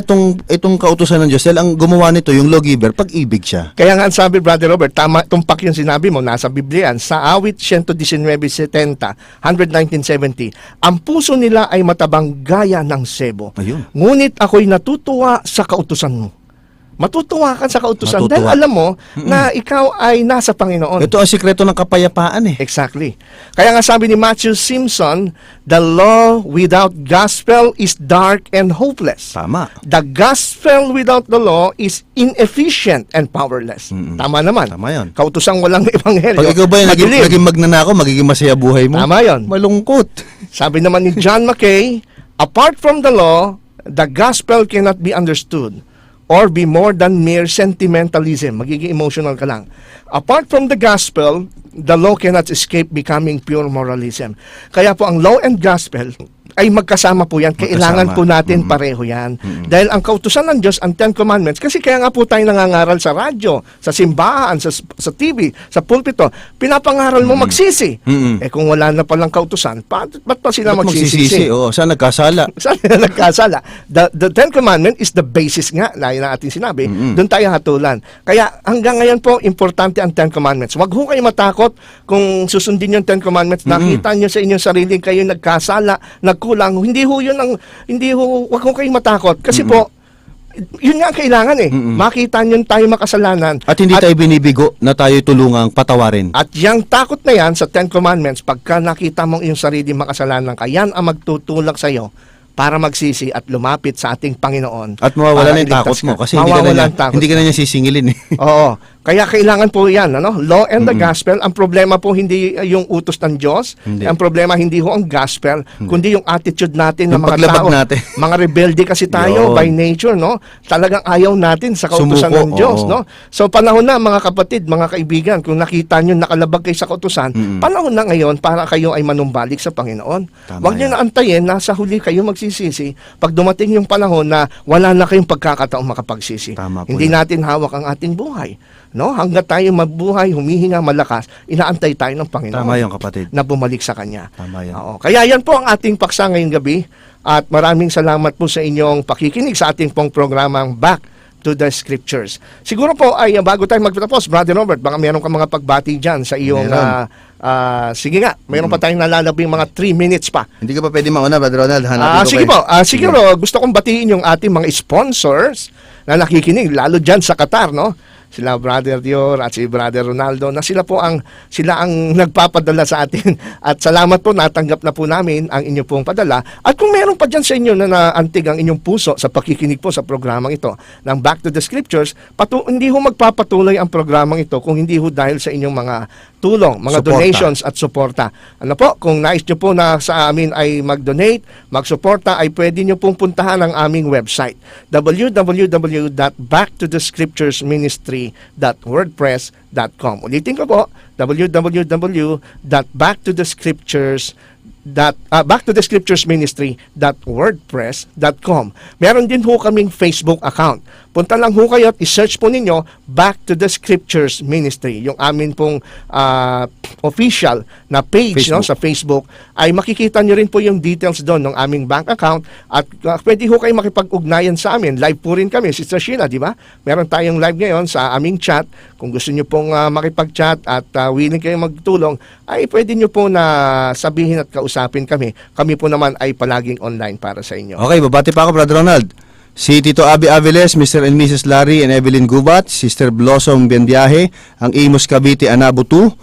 itong kautusan ng Diyos, dahil ang gumawa nito, yung lawgiver, pag-ibig siya. Kaya nga ang sabi, Brother Robert, tama, tumpak yung sinabi mo, nasa Biblia yan, sa awit 119:70, 119:70, ang puso nila ay matabang gaya ng sebo. Ayun. Ngunit ako'y natutuwa sa kautusan mo. Matutuwa ka sa kautusan dahil Matutuwa. alam mo na ikaw ay nasa Panginoon. Ito ang sikreto ng kapayapaan eh. Exactly. Kaya nga sabi ni Matthew Simpson, the law without gospel is dark and hopeless. Tama. The gospel without the law is inefficient and powerless. Tama naman. Tama yun. Kautusang walang ebanghelyo. Pag ikaw ba yung madilim. naging magnanakaw, magiging masaya buhay mo? Tama yun. Malungkot. Sabi naman ni John Mackay, apart from the law, the gospel cannot be understood or be more than mere sentimentalism. Magiging emotional ka lang. Apart from the gospel, the law cannot escape becoming pure moralism. Kaya po ang law and gospel ay magkasama po yan. Kailangan Magkasama. po natin pareho yan. Dahil ang kautusan ng Diyos, ang Ten Commandments, kasi kaya nga po tayo nangangaral sa radyo, sa simbahan, sa TV, sa pulpito, pinapangaral mo magsisi. Eh kung wala na palang kautusan, ba't pa sila Ba't magsisisi? Oo, saan nagkasala? Saan na nagkasala? The Ten Commandment is the basis nga, layo na ating sinabi, doon tayo hatulan. Kaya hanggang ngayon po, importante ang Ten Commandments. Huwag ho kayo matakot kung susundin yung Ten Commandments. Nakita nyo sa inyong sarili kayo nagkasala, nagkulang. Hindi ho yun ang, huwag ho kayong matakot. Kasi po, yun nga ang kailangan eh. Makita nyo tayo makasalanan. At hindi tayo binibigo na tayo tulungang patawarin. At yung takot na yan sa Ten Commandments, pagka nakita mong iyong sarili makasalanan ka, yan ang magtutulak sa'yo para magsisi at lumapit sa ating Panginoon. At mawawala para na yung takot iligtas mo ka. kasi hindi ka, Mawawala ang takot hindi ka na niya sisingilin eh. Oo. Kaya kailangan po yan, ano? Law and the gospel. Ang problema po hindi yung utos ng Diyos. Hindi. Ang problema hindi ho ang gospel, kundi yung attitude natin ng Yung mga paglabag tao. natin. Mga rebelde kasi tayo Yun. by nature, no? Talagang ayaw natin sa kautusan Sumuko, ng Diyos, oo. no? So panahon na mga kapatid, mga kaibigan, kung nakita nyo nakalabag kayo sa kautusan, panahon na ngayon para kayo ay manumbalik sa Panginoon. Tama Huwag nyo yan. na antayin, nasa huli kayo magsisisi. Pag dumating yung panahon na wala na kayong pagkakataong makapagsisi. Tama po Hindi yan. natin hawak ang ating buhay. No? Hanggat tayo mabuhay, humihinga, malakas, inaantay tayo ng Panginoon. Tama yun, kapatid. Na bumalik sa Kanya. Tama yan. Oo. Kaya yan po ang ating paksa ngayong gabi. At maraming salamat po sa inyong pakikinig sa ating pong programang Back to the Scriptures. Siguro po ay bago tayo magtatapos, Brother Robert, baka meron ka mga pagbati dyan sa iyong... sige nga, mayroon pa tayong nalalabing mga 3 minutes pa. Hindi ka pa pwede mauna, Brother Ronald. Hanapin ko Sige kayo. po, siguro gusto kong batiin yung ating mga sponsors na nakikinig, lalo dyan sa Qatar, no? Sila Brother Dior at si Brother Ronaldo na sila ang nagpapadala sa atin. At salamat po, natanggap na po namin ang inyong pong padala. At kung meron pa dyan sa inyo na naantig ang inyong puso sa pakikinig po sa programang ito ng Back to the Scriptures, hindi ho magpapatuloy ang programang ito kung hindi ho dahil sa inyong mga tulong, mga Suporta. donations at suporta. Ano po, kung nais nyo po na sa amin ay mag-donate, magsuporta, ay pwede nyo pong puntahan ang aming website, www.backtothe-scriptures-ministry.wordpress.com. Ulitin ko po, www.backtothe-scriptures-ministry.wordpress.com. Meron din ho kaming Facebook account. Punta lang ho kayo at i-search po ninyo Back to the Scriptures Ministry. Yung amin pong official na page no, sa Facebook, ay makikita nyo rin po yung details doon ng aming bank account at pwede ho kayo makipag-ugnayan sa amin. Live po rin kami, Sister Sheila, di ba? Meron tayong live ngayon sa aming chat. Kung gusto nyo pong makipag-chat at willing kayo magtulong, ay pwede nyo po na sabihin at kausapin kami. Kami po naman ay palaging online para sa inyo. Okay, babati pa ako, Brother Ronald. Si Tito Abby Aviles, Mr. and Mrs. Larry and Evelyn Gubat, Sister Blossom Bienviaje, ang Imus Cavite Anabutu,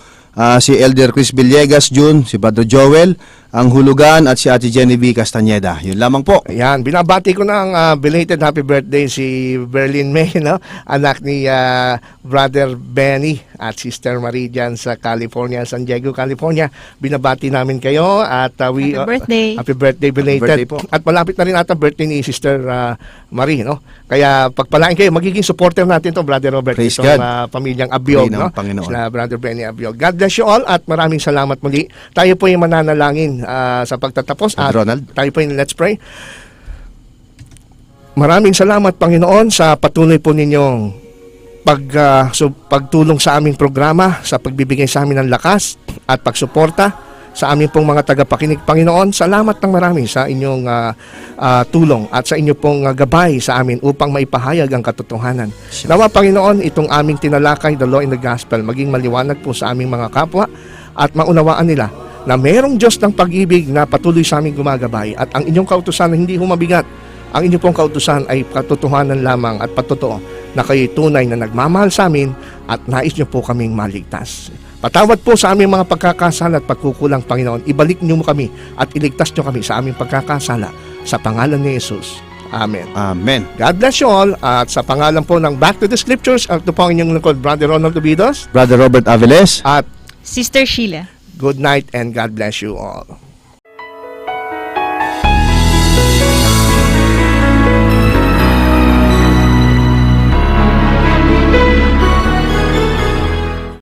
si Elder Chris Villegas Jun, si Padre Joel, ang Hulugan at si Ate Genevieve Castañeda. Yun lamang po. Ayan, binabati ko ng belated happy birthday si Berlin May, no? Anak ni Brother Benny at Sister Marie dyan sa California, San Diego, California. Binabati namin kayo at Happy birthday. Happy birthday belated. Happy birthday po. At malapit na rin ata birthday ni Sister Marie, no? Kaya pagpalain kayo, magiging supporter natin to, Brother Robert. Praise itong, God. pamilyang Abiog, Pray ng no? Panginoon. Sila Brother Benny Abiog. God bless you all at maraming salamat muli. Tayo po yung mananalangin sa pagtatapos at Brother Ronald. tayo po yung let's pray. Maraming salamat, Panginoon, sa patuloy po ninyong pagtulong sa aming programa, sa pagbibigay sa amin ng lakas at pagsuporta sa aming pong mga tagapakinig. Panginoon, salamat ng marami sa inyong tulong at sa inyong pong gabay sa amin upang maipahayag ang katotohanan. Nawa, Panginoon, itong aming tinalakay, the law in the gospel, maging maliwanag po sa aming mga kapwa at maunawaan nila na mayroong Diyos ng pag-ibig na patuloy sa aming gumagabay at ang inyong kautusan na hindi humabigat. Ang inyong pong kautusan ay katotohanan lamang at patotoo na kayo'y tunay na nagmamahal sa amin at nais niyo po kaming maligtas. Patawad po sa aming mga pagkakasala at pagkukulang, Panginoon. Ibalik niyo mo kami at iligtas niyo kami sa aming pagkakasala sa pangalan ni Jesus. Amen. Amen. God bless you all at sa pangalan po ng Back to the Scriptures, at ito po ang inyong lingkod, Brother Ronald Ubidos Brother Robert Aviles. at Sister Sheila. good night and God bless you all.